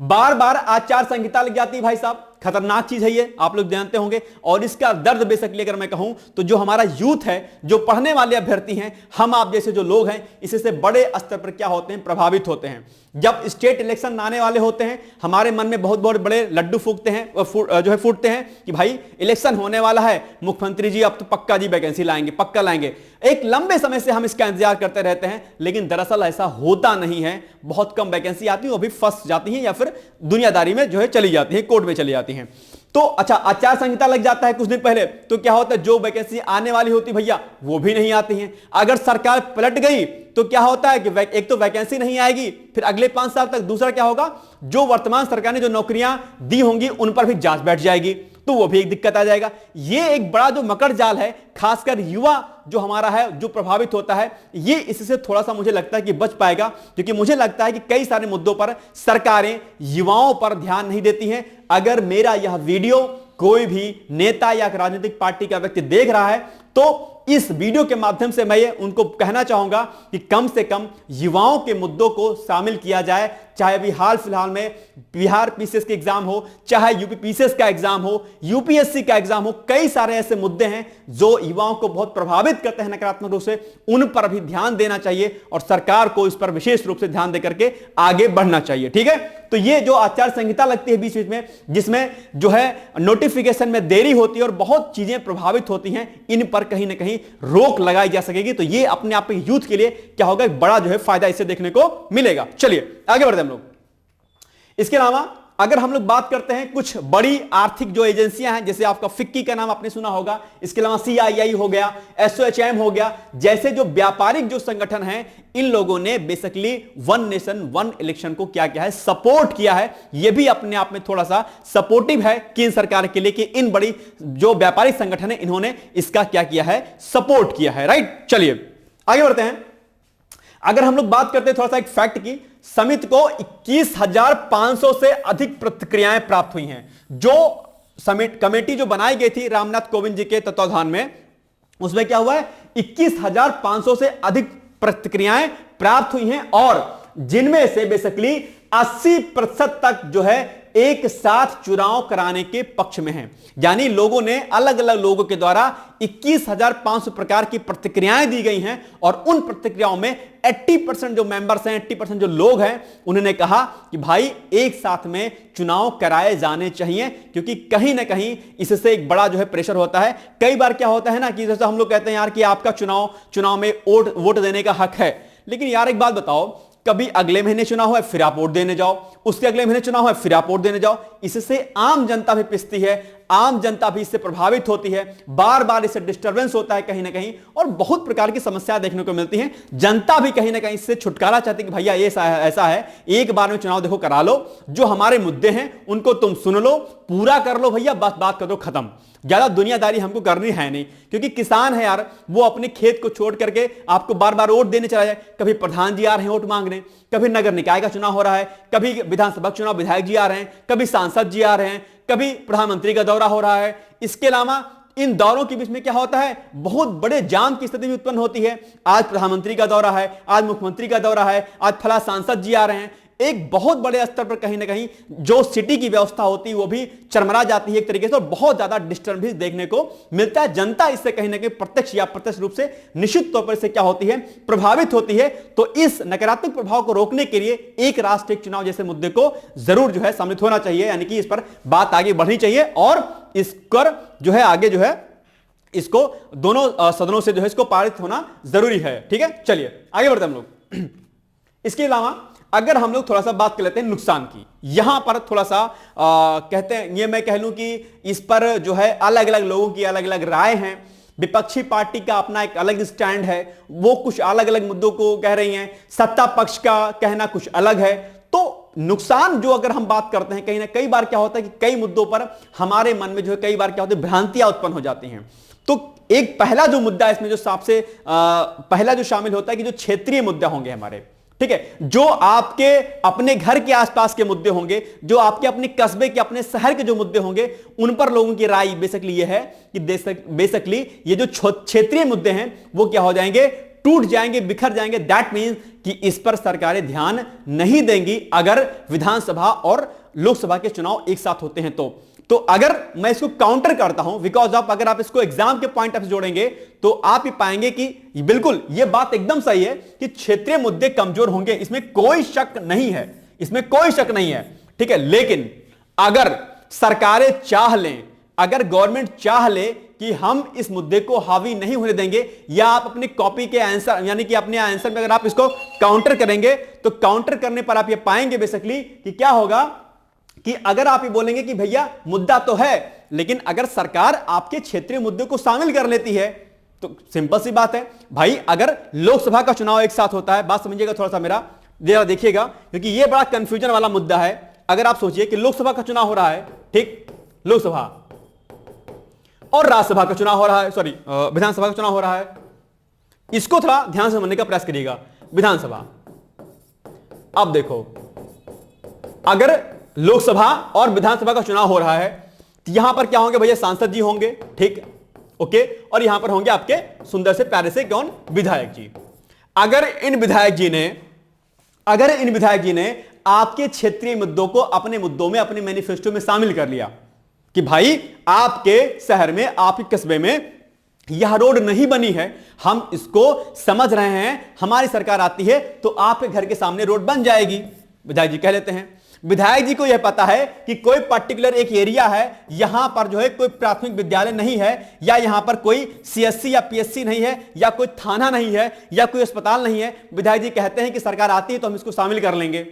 बार बार आचार संहिता लग जाती है भाई साहब, खतरनाक चीज है ये, आप लोग जानते होंगे। और इसका दर्द बेसिकली अगर मैं कहूं तो जो हमारा यूथ है, जो पढ़ने वाले अभ्यर्थी हैं, हम आप जैसे जो लोग हैं, इससे बड़े स्तर पर क्या होते हैं, प्रभावित होते हैं। जब स्टेट इलेक्शन आने वाले होते हैं, हमारे मन में बहुत बहुत बड़े लड्डू फूकते हैं, जो है फूटते हैं कि भाई इलेक्शन होने वाला है, मुख्यमंत्री जी अब तो पक्का जी वैकेंसी लाएंगे, पक्का लाएंगे। एक लंबे समय से हम इसका इंतजार करते रहते हैं, लेकिन दरअसल ऐसा होता नहीं है। बहुत कम वैकेंसी आती है, वो भी फंस जाती है या फिर दुनियादारी में जो है चली जाती है, कोर्ट में चली जाती है। तो अच्छा, आचार संहिता लग जाता है कुछ दिन पहले, तो क्या होता है, जो वैकेंसी आने वाली होती भैया वो भी नहीं आती है। अगर सरकार पलट गई तो क्या होता है कि एक तो वैकेंसी नहीं आएगी, फिर अगले 5 साल तक दूसरा क्या होगा, जो वर्तमान सरकार ने जो नौकरियां दी होंगी उन पर भी जांच बैठ जाएगी, तो वो भी एक दिक्कत आ जाएगा। ये एक बड़ा जो मकर जाल है, खासकर युवा जो हमारा है, जो प्रभावित होता है, ये इससे थोड़ा सा मुझे लगता है कि बच पाएगा, क्योंकि मुझे लगता है कि कई सारे मुद्दों पर सरकारें युवाओं पर ध्यान नहीं देती हैं। अगर मेरा यह वीडियो कोई भी नेता या राजनीतिक पार्टी का व्यक्ति देख रहा है तो इस वीडियो के माध्यम से मैं ये उनको कहना चाहूंगा कि कम से कम युवाओं के मुद्दों को शामिल किया जाए। चाहे अभी हाल फिलहाल में बिहार पीसीएस के एग्जाम हो, चाहे यूपी पीसीएस का एग्जाम हो, यूपीएससी का एग्जाम हो, कई सारे ऐसे मुद्दे हैं जो युवाओं को बहुत प्रभावित करते हैं नकारात्मक रूप से, उन पर भी ध्यान देना चाहिए और सरकार को इस पर विशेष रूप से ध्यान देकर के आगे बढ़ना चाहिए। ठीक है, तो ये जो आचार संहिता लगती है बीच बीच में, जिसमें जो है नोटिफिकेशन में देरी होती है और बहुत चीजें प्रभावित होती हैं, इन पर कहीं ना कहीं रोक लगाई जा सकेगी। तो ये अपने आप में यूथ के लिए क्या होगा, एक बड़ा जो है फायदा इससे देखने को मिलेगा। चलिए आगे बढ़ते हैं हम लोग। इसके अलावा अगर हम लोग बात करते हैं कुछ बड़ी आर्थिक जो एजेंसियां हैं, जैसे आपका फिक्की का नाम आपने सुना होगा, इसके अलावा सीआईआई हो गया, एसओएचएम हो गया, जैसे जो व्यापारिक जो संगठन हैं, इन लोगों ने basically one nation one election को क्या किया है, सपोर्ट किया है। यह भी अपने आप में थोड़ा सा सपोर्टिव है केंद्र सरकार के लिए कि इन बड़ी जो व्यापारिक संगठन है इन्होंने इसका क्या किया है, सपोर्ट किया है। राइट, चलिए आगे बढ़ते हैं। अगर हम लोग बात करते हैं थोड़ा सा एक फैक्ट की, समिति को 21,500 से अधिक प्रतिक्रियाएं प्राप्त हुई हैं। जो कमेटी जो बनाई गई थी रामनाथ कोविंद जी के तत्वाधान में, उसमें क्या हुआ है, 21,500 से अधिक प्रतिक्रियाएं प्राप्त हुई हैं और जिनमें से बेसिकली 80% तक जो है एक साथ चुनाव कराने के पक्ष में हैं। यानी लोगों ने, अलग अलग लोगों के द्वारा 21,500 प्रकार की प्रतिक्रियाएं दी गई हैं और उन प्रतिक्रियाओं में 80% जो मेंबर्स हैं, 80% जो लोग हैं, उन्होंने कहा कि भाई एक साथ में चुनाव कराए जाने चाहिए, क्योंकि कहीं ना कहीं इससे एक बड़ा जो है प्रेशर होता है। कई बार क्या होता है ना कि जैसे हम लोग कहते हैं यार कि आपका चुनाव में वोट देने का हक है, लेकिन यार एक बात बताओ, कभी अगले महीने चुनाव है फिर आप वोट देने जाओ, उसके अगले महीने चुनाव है फिर आप वोट देने जाओ। इससे आम जनता भी पिसती है, आम जनता भी इससे प्रभावित होती है, बार बार इससे डिस्टरबेंस होता है कहीं ना कहीं, और बहुत प्रकार की समस्याएं देखने को मिलती हैं। जनता भी कहीं ना कहीं इससे छुटकारा चाहती है कि भैया ये ऐसा है, एक बार में चुनाव देखो करा लो, जो हमारे मुद्दे हैं उनको तुम सुन लो, पूरा कर लो भैया, बस बात कर दो, खत्म। ज्यादा दुनियादारी हमको करनी है नहीं, क्योंकि किसान है यार, वो अपने खेत को छोड़ करके आपको बार बार वोट देने चला जाए। कभी प्रधान जी आ रहे हैं वोट मांगने, कभी नगर निकाय का चुनाव हो रहा है, कभी विधानसभा चुनाव विधायक जी आ रहे हैं, कभी सांसद जी आ रहे हैं, कभी प्रधानमंत्री का दौरा हो रहा है। इसके अलावा इन दौरों के बीच में क्या होता है, बहुत बड़े जाम की स्थिति भी उत्पन्न होती है। आज प्रधानमंत्री का दौरा है, आज मुख्यमंत्री का दौरा है, आज फला सांसद जी आ रहे हैं। एक बहुत बड़े स्तर पर कहीं ना कहीं जो सिटी की व्यवस्था होती है वो भी चरमरा जाती है एक तरीके से, और बहुत ज्यादा डिस्टर्बेंस देखने को मिलता है। जनता इससे कहीं ना कहीं प्रत्यक्ष या अप्रत्यक्ष रूप से निश्चित तौर पर से क्या होती है, प्रभावित होती है। तो इस नकारात्मक प्रभाव को रोकने के लिए एक राष्ट्र एक चुनाव जैसे मुद्दे को जरूर जो है सम्मिलित होना चाहिए, यानी कि इस पर बात आगे बढ़नी चाहिए और इस पर जो है आगे जो है इसको दोनों सदनों से जो है इसको पारित होना जरूरी है। ठीक है, चलिए आगे बढ़ते हम लोग। इसके अलावा अगर हम लोग थोड़ा सा बात कर लेते हैं नुकसान की, यहां पर थोड़ा सा कहते हैं, ये मैं कह लूं कि इस पर जो है अलग अलग लोगों की अलग अलग राय हैं। विपक्षी पार्टी का अपना एक अलग स्टैंड है, वो कुछ अलग अलग मुद्दों को कह रही हैं, सत्ता पक्ष का कहना कुछ अलग है। तो नुकसान जो अगर हम बात करते हैं, कहीं ना कई बार क्या होता है कि कई मुद्दों पर हमारे मन में जो है कई बार क्या होता है, भ्रांतियां उत्पन्न हो जाती हैं। तो एक पहला जो मुद्दा इसमें जो सबसे पहला जो शामिल होता है कि जो क्षेत्रीय मुद्दे होंगे हमारे, ठीक है, जो आपके अपने घर के आसपास के मुद्दे होंगे, जो आपके अपने कस्बे के अपने शहर के जो मुद्दे होंगे, उन पर लोगों की राय बेसिकली ये है कि बेसिकली ये जो क्षेत्रीय मुद्दे हैं वो क्या हो जाएंगे, टूट जाएंगे, बिखर जाएंगे। दैट मीन्स कि इस पर सरकारें ध्यान नहीं देंगी अगर विधानसभा और लोकसभा के चुनाव एक साथ होते हैं तो अगर मैं इसको काउंटर करता हूं, बिकॉज ऑफ अगर आप इसको एग्जाम के पॉइंट ऑफ जोड़ेंगे तो आप ही पाएंगे कि बिल्कुल यह बात एकदम सही है कि क्षेत्रीय मुद्दे कमजोर होंगे, इसमें कोई शक नहीं है, इसमें कोई शक नहीं है। ठीक है, लेकिन अगर सरकारें चाह लें, अगर गवर्नमेंट चाह ले कि हम इस मुद्दे को हावी नहीं होने देंगे, या आप अपनी कॉपी के आंसर यानी कि अपने आंसर में अगर आप इसको काउंटर करेंगे, तो काउंटर करने पर आप ये पाएंगे बेसिकली कि क्या होगा कि अगर आप ये बोलेंगे कि भैया मुद्दा तो है, लेकिन अगर सरकार आपके क्षेत्रीय मुद्दे को शामिल कर लेती है, तो सिंपल सी बात है भाई, अगर लोकसभा का चुनाव एक साथ होता है, बात समझिएगा थोड़ा सा मेरा, जरा देखिएगा, क्योंकि यह बड़ा कंफ्यूजन वाला मुद्दा है। अगर आप सोचिए कि लोकसभा का चुनाव हो रहा है, ठीक, लोकसभा और राज्यसभा का चुनाव हो रहा है, सॉरी विधानसभा का चुनाव हो रहा है, इसको थोड़ा ध्यान से समझने का प्रयास करिएगा। विधानसभा, अब देखो, अगर लोकसभा और विधानसभा का चुनाव हो रहा है तो यहां पर क्या होंगे भैया, सांसद जी होंगे, ठीक, ओके, और यहां पर होंगे आपके सुंदर से प्यारे से कौन, विधायक जी। अगर इन विधायक जी ने आपके क्षेत्रीय मुद्दों को अपने मुद्दों में, अपने मैनिफेस्टो में शामिल कर लिया कि भाई आपके शहर में, आपके कस्बे में यह रोड नहीं बनी है, हम इसको समझ रहे हैं, हमारी सरकार आती है तो आपके घर के सामने रोड बन जाएगी, विधायक जी कह लेते हैं। विधायक जी को यह पता है कि कोई पर्टिकुलर एक एरिया है, यहां पर जो है कोई प्राथमिक विद्यालय नहीं है, या यहां पर कोई सीएससी या पीएससी नहीं है, या कोई थाना नहीं है, या कोई अस्पताल नहीं है। विधायक जी कहते हैं कि सरकार आती है तो हम इसको शामिल कर लेंगे।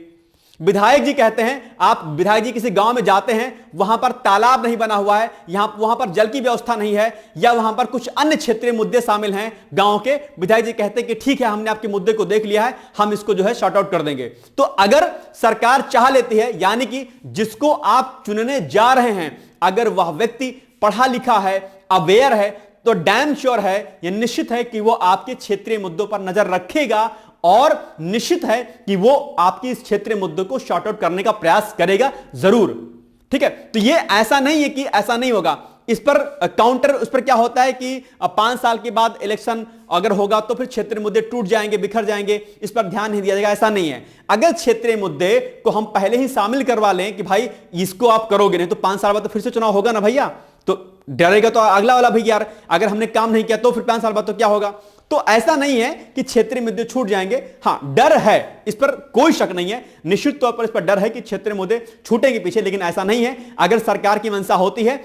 विधायक जी कहते हैं, आप विधायक जी किसी गांव में जाते हैं, वहां पर तालाब नहीं बना हुआ है, वहां पर जल की व्यवस्था नहीं है, या वहां पर कुछ अन्य क्षेत्रीय मुद्दे शामिल हैं गांव के, विधायक जी कहते हैं कि ठीक है, हमने आपके मुद्दे को देख लिया है, हम इसको जो है शॉर्ट आउट कर देंगे। तो अगर सरकार चाह लेती है, यानी कि जिसको आप चुनने जा रहे हैं, अगर वह व्यक्ति पढ़ा लिखा है, अवेयर है, तो डैम श्योर है, यह निश्चित है कि वो आपके क्षेत्रीय मुद्दों पर नजर रखेगा और निश्चित है कि वो आपकी इस क्षेत्रीय मुद्दों को शॉर्ट आउट करने का प्रयास करेगा जरूर। ठीक है, तो ये ऐसा नहीं है कि ऐसा नहीं होगा। इस पर काउंटर, उस पर क्या होता है कि 5 साल के बाद इलेक्शन अगर होगा तो फिर क्षेत्रीय मुद्दे टूट जाएंगे, बिखर जाएंगे, इस पर ध्यान नहीं दिया जाएगा, ऐसा नहीं है। अगर क्षेत्रीय मुद्दे को हम पहले ही शामिल करवा लें कि भाई इसको आप करोगे नहीं तो 5 साल बाद तो फिर से चुनाव होगा ना भैया, तो डरेगा तो अगला वाला भैया यार, अगर हमने काम नहीं किया तो फिर 5 साल बाद तो क्या होगा। तो ऐसा नहीं है कि क्षेत्रीय मुद्दे छूट जाएंगे। हां, डर है, इस पर कोई शक नहीं है, निश्चित तौर पर इस पर डर है कि क्षेत्रीय मुद्दे छूटेंगे पीछे, लेकिन ऐसा नहीं है। अगर सरकार की मंशा होती है,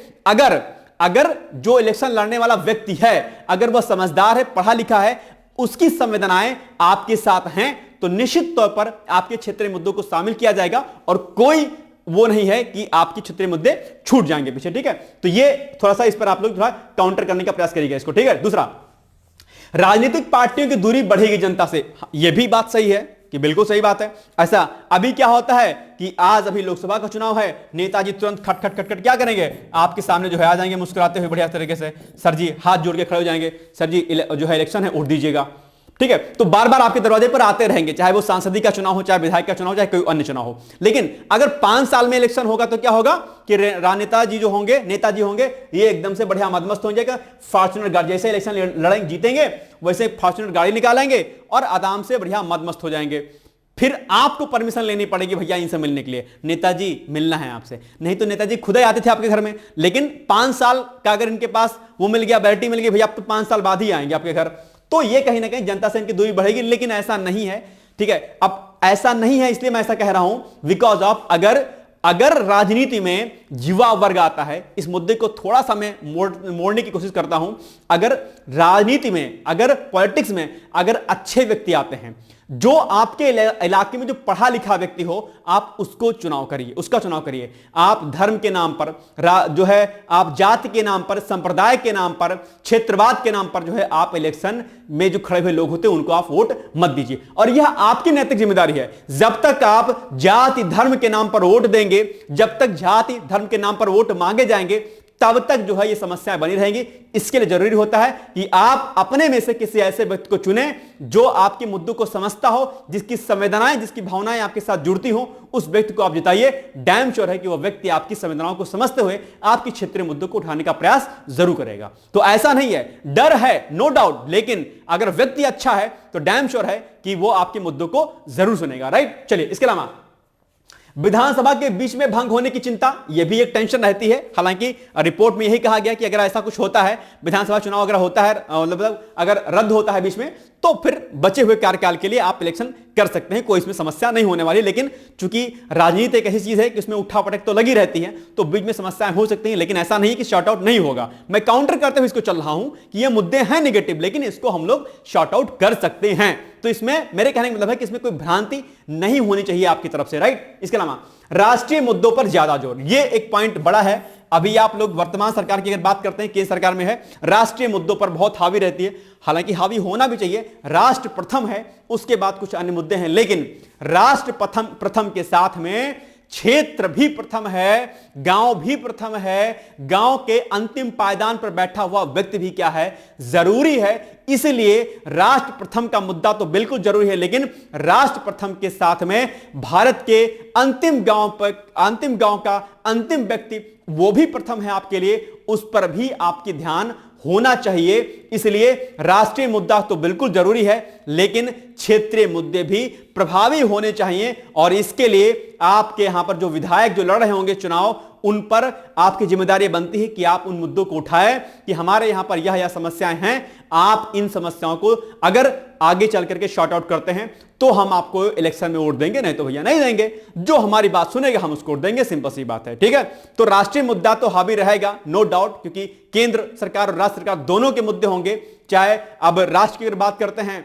अगर जो इलेक्शन लड़ने वाला व्यक्ति है, अगर वह समझदार है, पढ़ा लिखा है, उसकी संवेदनाएं आपके साथ हैं, तो निश्चित तौर पर आपके क्षेत्रीय मुद्दों को शामिल किया जाएगा और कोई वो नहीं है कि आपके क्षेत्रीय मुद्दे छूट जाएंगे पीछे। ठीक है, तो ये थोड़ा सा इस पर आप लोग थोड़ा काउंटर करने का प्रयास करिएगा इसको। ठीक है, दूसरा, राजनीतिक पार्टियों की दूरी बढ़ेगी जनता से। यह भी बात सही है कि बिल्कुल सही बात है। ऐसा अभी क्या होता है कि आज अभी लोकसभा का चुनाव है, नेताजी तुरंत खट खट खट खट क्या करेंगे, आपके सामने जो है आ जाएंगे मुस्कुराते हुए बढ़िया तरीके से, सर जी हाथ जोड़ के खड़े हो जाएंगे, सर जी जो है इलेक्शन है वोट दीजिएगा। ठीक है, तो बार बार आपके दरवाजे पर आते रहेंगे, चाहे वो सांसदी का चुनाव हो, चाहे विधायक का चुनाव हो, चाहे कोई अन्य चुनाव हो। लेकिन अगर 5 साल में इलेक्शन होगा तो क्या होगा कि नेताजी जो होंगे, नेताजी होंगे, ये एकदम से बढ़िया मदमस्त हो जाएगा, फॉर्च्यूनर गाड़ी, जैसे इलेक्शन लड़ेंगे जीतेंगे वैसे फॉर्च्यूनर गाड़ी निकालेंगे और आराम से बढ़िया मदमस्त हो जाएंगे। फिर आपको परमिशन लेनी पड़ेगी भैया इनसे मिलने के लिए, नेताजी मिलना है आपसे, नहीं तो नेताजी खुद ही आते थे आपके घर में। लेकिन 5 साल का अगर इनके पास वो मिल गया, बैरिटी मिल गई, भैया आप तो 5 साल बाद ही आएंगे आपके घर, तो ये कहीं ना कहीं जनता से इनकी दूरी बढ़ेगी। लेकिन ऐसा नहीं है। ठीक है, अब ऐसा नहीं है इसलिए मैं ऐसा कह रहा हूं बिकॉज ऑफ अगर राजनीति में युवा वर्ग आता है, इस मुद्दे को थोड़ा सा मैं मोड़ने की कोशिश करता हूं। अगर राजनीति में, अगर पॉलिटिक्स में अगर अच्छे व्यक्ति आते हैं, जो आपके इलाके में जो पढ़ा लिखा व्यक्ति हो, आप उसको चुनाव करिए, उसका चुनाव करिए। आप धर्म के नाम पर जो है, आप जाति के नाम पर, संप्रदाय के नाम पर, क्षेत्रवाद के नाम पर जो है आप इलेक्शन में जो खड़े हुए लोग होते हैं उनको आप वोट मत दीजिए। और यह आपकी नैतिक जिम्मेदारी है। जब तक आप जाति धर्म के नाम पर वोट देंगे, जब तक जाति धर्म के नाम पर वोट मांगे जाएंगे, तब तक जो है ये समस्याएं बनी रहेंगी। इसके लिए जरूरी होता है कि आप अपने में से किसी ऐसे व्यक्ति को चुनें जो आपके मुद्दों को समझता हो, जिसकी संवेदनाएं, जिसकी भावनाएं आपके साथ जुड़ती हो, उस व्यक्ति को आप जिताइए। डैम श्योर है कि वह व्यक्ति आपकी संवेदनाओं को समझते हुए आपकी क्षेत्रीय मुद्दों को उठाने का प्रयास जरूर करेगा। तो ऐसा नहीं है, डर है नो डाउट, लेकिन अगर व्यक्ति अच्छा है तो डैम श्योर है कि वो आपके मुद्दों को जरूर सुनेगा। राइट, चलिए इसके अलावा विधानसभा के बीच में भंग होने की चिंता, यह भी एक टेंशन रहती है। हालांकि रिपोर्ट में यही कहा गया कि अगर ऐसा कुछ होता है, विधानसभा चुनाव अगर होता है, मतलब अगर रद्द होता है बीच में, तो फिर बचे हुए कार्यकाल के लिए आप इलेक्शन कर सकते हैं, कोई इसमें समस्या नहीं होने वाली। लेकिन चूंकि राजनीति एक ऐसी चीज है कि उसमें उठापटक तो लगी रहती है, तो बीच में समस्याएं हो सकती हैं, लेकिन ऐसा नहीं कि शॉर्ट आउट नहीं होगा। मैं काउंटर करते हुए इसको चल रहा हूं कि ये मुद्दे हैं नेगेटिव, लेकिन इसको हम लोग शॉर्ट आउट कर सकते हैं। तो इसमें मेरे कहने का मतलब है कि इसमें कोई भ्रांति नहीं होनी चाहिए आपकी तरफ से। राइट, इसके अलावा राष्ट्रीय मुद्दों पर ज्यादा जोर, ये एक पॉइंट बड़ा है। अभी आप लोग वर्तमान सरकार की अगर बात करते हैं, केंद्र सरकार में है, राष्ट्रीय मुद्दों पर बहुत हावी रहती है। हालांकि हावी होना भी चाहिए, राष्ट्र प्रथम है, उसके बाद कुछ अन्य मुद्दे हैं, लेकिन राष्ट्र प्रथम के साथ में क्षेत्र भी प्रथम है, गांव भी प्रथम है, गांव के अंतिम पायदान पर बैठा हुआ व्यक्ति भी क्या है, जरूरी है। इसलिए राष्ट्र प्रथम का मुद्दा तो बिल्कुल जरूरी है, लेकिन राष्ट्र प्रथम के साथ में भारत के अंतिम गांव का अंतिम व्यक्ति वो भी प्रथम है आपके लिए, उस पर भी आपकी ध्यान होना चाहिए। इसलिए राष्ट्रीय मुद्दा तो बिल्कुल जरूरी है, लेकिन क्षेत्रीय मुद्दे भी प्रभावी होने चाहिए। और इसके लिए आपके यहां पर जो विधायक जो लड़ रहे होंगे चुनाव, उन पर आपकी जिम्मेदारी बनती है कि आप उन मुद्दों को उठाएं कि हमारे यहां पर यह समस्याएं हैं, आप इन समस्याओं को अगर आगे चल करके शॉर्ट आउट करते हैं तो हम आपको इलेक्शन में वोट देंगे, नहीं तो भैया नहीं देंगे। जो हमारी बात सुनेगा हम उसको वोट देंगे, सिंपल सी बात है। ठीक है, तो राष्ट्रीय मुद्दा तो हावी रहेगा नो डाउट, क्योंकि केंद्र सरकार और राज्य सरकार दोनों के मुद्दे होंगे। चाहे अब राष्ट्र की अगर बात करते हैं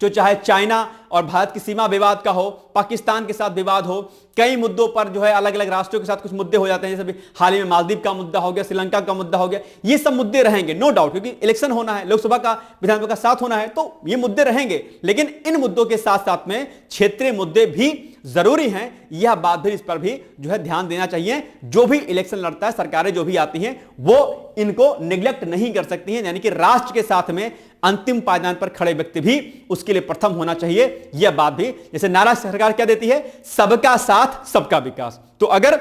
तो चाहे चाइना और भारत की सीमा विवाद का हो, पाकिस्तान के साथ विवाद हो, कई मुद्दों पर जो है अलग अलग राष्ट्रों के साथ कुछ मुद्दे हो जाते हैं, जैसे हाल ही में मालदीव का मुद्दा हो गया, श्रीलंका का मुद्दा हो गया। ये सब मुद्दे रहेंगे नो डाउट, क्योंकि इलेक्शन होना है, लोकसभा का विधानसभा का साथ होना है, तो ये मुद्दे रहेंगे। लेकिन इन मुद्दों के साथ साथ में क्षेत्रीय मुद्दे भी जरूरी हैं, यह बात भी, इस पर भी जो है ध्यान देना चाहिए। जो भी इलेक्शन लड़ता है, सरकारें जो भी आती हैं, वो इनको निग्लेक्ट नहीं कर सकती हैं। यानी कि राष्ट्र के साथ में अंतिम पायदान पर खड़े व्यक्ति भी उसके लिए प्रथम होना चाहिए। यह बात भी, जैसे नारा सरकार क्या देती है, सबका साथ सबका विकास। तो अगर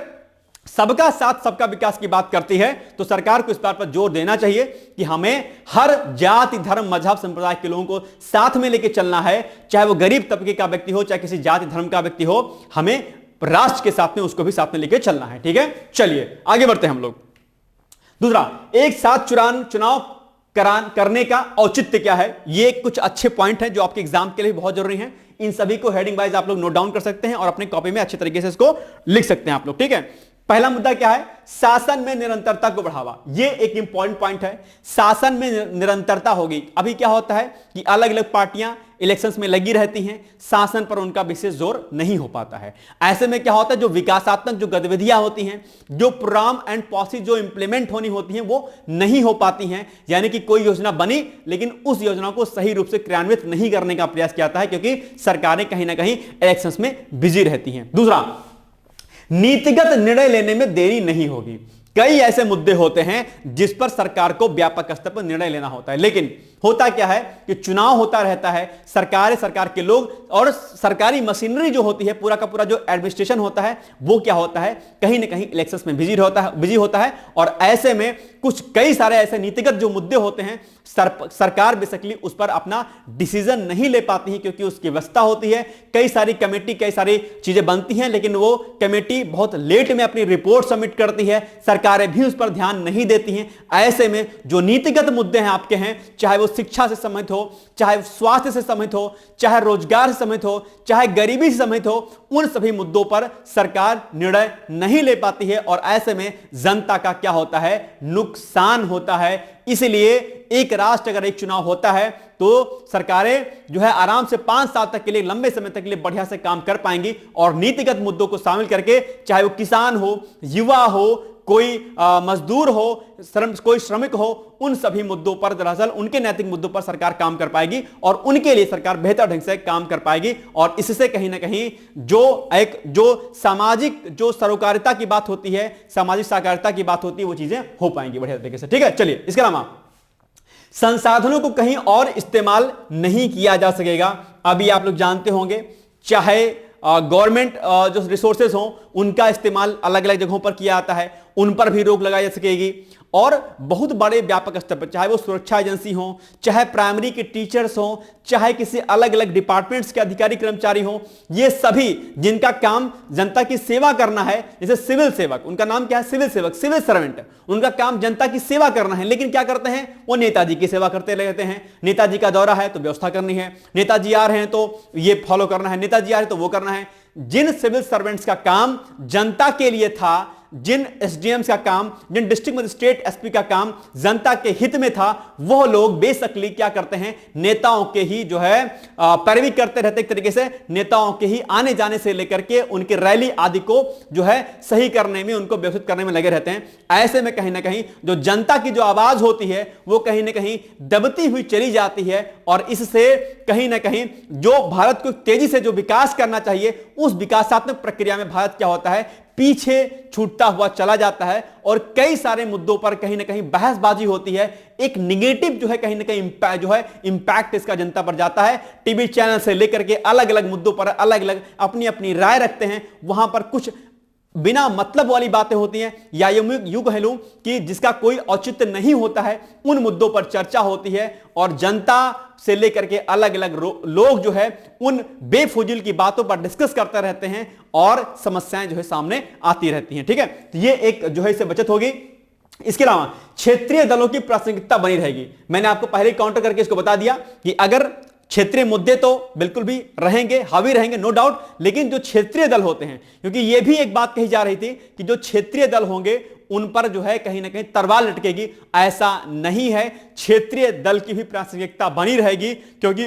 सबका साथ सबका विकास की बात करती है तो सरकार को इस बात पर जोर देना चाहिए कि हमें हर जाति धर्म मजहब संप्रदाय के लोगों को साथ में लेकर चलना है, चाहे वो गरीब तबके का व्यक्ति हो, चाहे किसी जाति धर्म का व्यक्ति हो, हमें राष्ट्र के साथ में उसको भी साथ में लेकर चलना है। ठीक है, चलिए आगे बढ़ते हैं हम लोग। दूसरा, एक साथ चुनाव करने का औचित्य क्या है। ये कुछ अच्छे पॉइंट हैं जो आपके एग्जाम के लिए बहुत जरूरी हैं। इन सभी को हेडिंग वाइज आप लोग नोट डाउन कर सकते हैं और अपनी कॉपी में अच्छे तरीके से इसको लिख सकते हैं आप लोग। ठीक है, पहला मुद्दा क्या है, शासन में निरंतरता को बढ़ावा। यह एक इंपॉर्टेंट पॉइंट है। शासन में निरंतरता होगी। अभी क्या होता है कि अलग अलग पार्टियां इलेक्शंस में लगी रहती हैं, शासन पर उनका विशेष जोर नहीं हो पाता है। ऐसे में क्या होता है, जो विकासात्मक जो गतिविधियां होती हैं, जो प्रोग्राम एंड पॉलिसी जो इंप्लीमेंट होनी होती हैं, वो नहीं हो पाती हैं। यानी कि कोई योजना बनी लेकिन उस योजना को सही रूप से क्रियान्वित नहीं करने का प्रयास किया जाता है, क्योंकि सरकारें कहीं ना कहीं इलेक्शंस में बिजी रहती हैं। दूसरा, नीतिगत निर्णय लेने में देरी नहीं होगी। कई ऐसे मुद्दे होते हैं जिस पर सरकार को व्यापक स्तर पर निर्णय लेना होता है, लेकिन होता क्या है कि चुनाव होता रहता है, सरकार के लोग और सरकारी मशीनरी जो होती है, पूरा का पूरा जो एडमिनिस्ट्रेशन होता है, वो क्या होता है, कहीं ना कहीं इलेक्शंस में बिजी होता है। और ऐसे में कई सारे ऐसे नीतिगत जो मुद्दे होते हैं, सरकार बेसिकली उस पर अपना डिसीजन नहीं ले पाती है, क्योंकि उसकी व्यवस्था होती है, कई सारी कमेटी, कई सारी चीजें बनती हैं, लेकिन वो कमेटी बहुत लेट में अपनी रिपोर्ट सबमिट करती है, सरकारें भी उस पर ध्यान नहीं देती हैं। ऐसे में जो नीतिगत मुद्दे हैं आपके हैं, चाहे वो शिक्षा से संबंधित हो, चाहे स्वास्थ्य से संबंधित हो, चाहे रोजगार से संबंधित हो, चाहे गरीबी से संबंधित हो, उन सभी मुद्दों पर सरकार निर्णय नहीं ले पाती है और ऐसे में जनता का क्या होता है, नुकसान होता है। इसलिए एक राष्ट्र अगर एक चुनाव होता है तो सरकारें जो है आराम से 5 साल तक के लिए, लंबे समय तक के लिए बढ़िया से काम कर पाएंगी और नीतिगत मुद्दों को शामिल करके, चाहे वो किसान हो, युवा हो, कोई मजदूर हो, कोई श्रमिक हो, उन सभी मुद्दों पर, दरअसल उनके नैतिक मुद्दों पर सरकार काम कर पाएगी और उनके लिए सरकार बेहतर ढंग से काम कर पाएगी। और इससे कहीं ना कहीं जो सामाजिक जो सरोकारिता की बात होती है, सामाजिक सहकारिता की बात होती है, वो चीजें हो पाएंगी बढ़िया तरीके से। ठीक है, चलिए इसके अलावा संसाधनों को कहीं और इस्तेमाल नहीं किया जा सकेगा। अभी आप लोग जानते होंगे, चाहे गवर्नमेंट जो रिसोर्सेज हों उनका इस्तेमाल अलग अलग जगहों पर किया जाता है, उन पर भी रोक लगाई जा सकेगी। और बहुत बड़े व्यापक स्तर पर, चाहे वो सुरक्षा एजेंसी हो, चाहे प्राइमरी के टीचर्स हो, चाहे किसी अलग अलग डिपार्टमेंट्स के अधिकारी कर्मचारी हो, ये सभी जिनका काम जनता की सेवा करना है, जैसे सिविल सेवक, उनका नाम क्या है, सिविल सेवक, सिविल सर्वेंट, उनका काम जनता की सेवा करना है, लेकिन क्या करते हैं, वो नेताजी की सेवा करते रहते हैं। नेताजी का दौरा है तो व्यवस्था करनी है, नेताजी आ रहे हैं तो ये फॉलो करना है, नेताजी आ रहे हैं तो वो करना है। जिन सिविल सर्वेंट्स का काम जनता के लिए था, जिन एसडीएम्स का काम, जिन डिस्ट्रिक्ट मजिस्ट्रेट एसपी का काम जनता के हित में था, वह लोग बेसिकली क्या करते हैं, नेताओं के ही जो है पैरवी करते रहते, एक तरीके से नेताओं के ही आने जाने से लेकर के उनकी रैली आदि को जो है सही करने में, उनको व्यवस्थित करने में लगे रहते हैं। ऐसे में कहीं ना कहीं जो जनता की जो आवाज होती है वो कहीं ना कहीं दबती हुई चली जाती है और इससे कहीं ना कहीं जो भारत को तेजी से जो विकास करना चाहिए, उस विकासात्मक प्रक्रिया में भारत क्या होता है, पीछे छूटता हुआ चला जाता है और कई सारे मुद्दों पर कहीं ना कहीं बहसबाजी होती है। एक निगेटिव जो है कहीं ना कहीं जो है इंपैक्ट इसका जनता पर जाता है। टीवी चैनल से लेकर के अलग अलग मुद्दों पर अलग अलग अपनी अपनी राय रखते हैं, वहां पर कुछ बिना मतलब वाली बातें होती हैं, या यूं कह लूं कि जिसका कोई औचित्य नहीं होता है, उन मुद्दों पर चर्चा होती है और जनता से लेकर के अलग अलग लोग जो है उन बेफुजिल की बातों पर डिस्कस करते रहते हैं और समस्याएं जो है सामने आती रहती हैं। ठीक है, तो ये एक जो है इससे बचत होगी। इसके अलावा क्षेत्रीय दलों की प्रासंगिकता बनी रहेगी। मैंने आपको पहले काउंटर करके इसको बता दिया कि अगर क्षेत्रीय मुद्दे तो बिल्कुल भी रहेंगे, हावी रहेंगे, नो डाउट, लेकिन जो क्षेत्रीय दल होते हैं, क्योंकि यह भी एक बात कही जा रही थी कि जो क्षेत्रीय दल होंगे उन पर जो है कहीं ना कहीं तलवार लटकेगी, ऐसा नहीं है। क्षेत्रीय दल की भी प्रासंगिकता बनी रहेगी, क्योंकि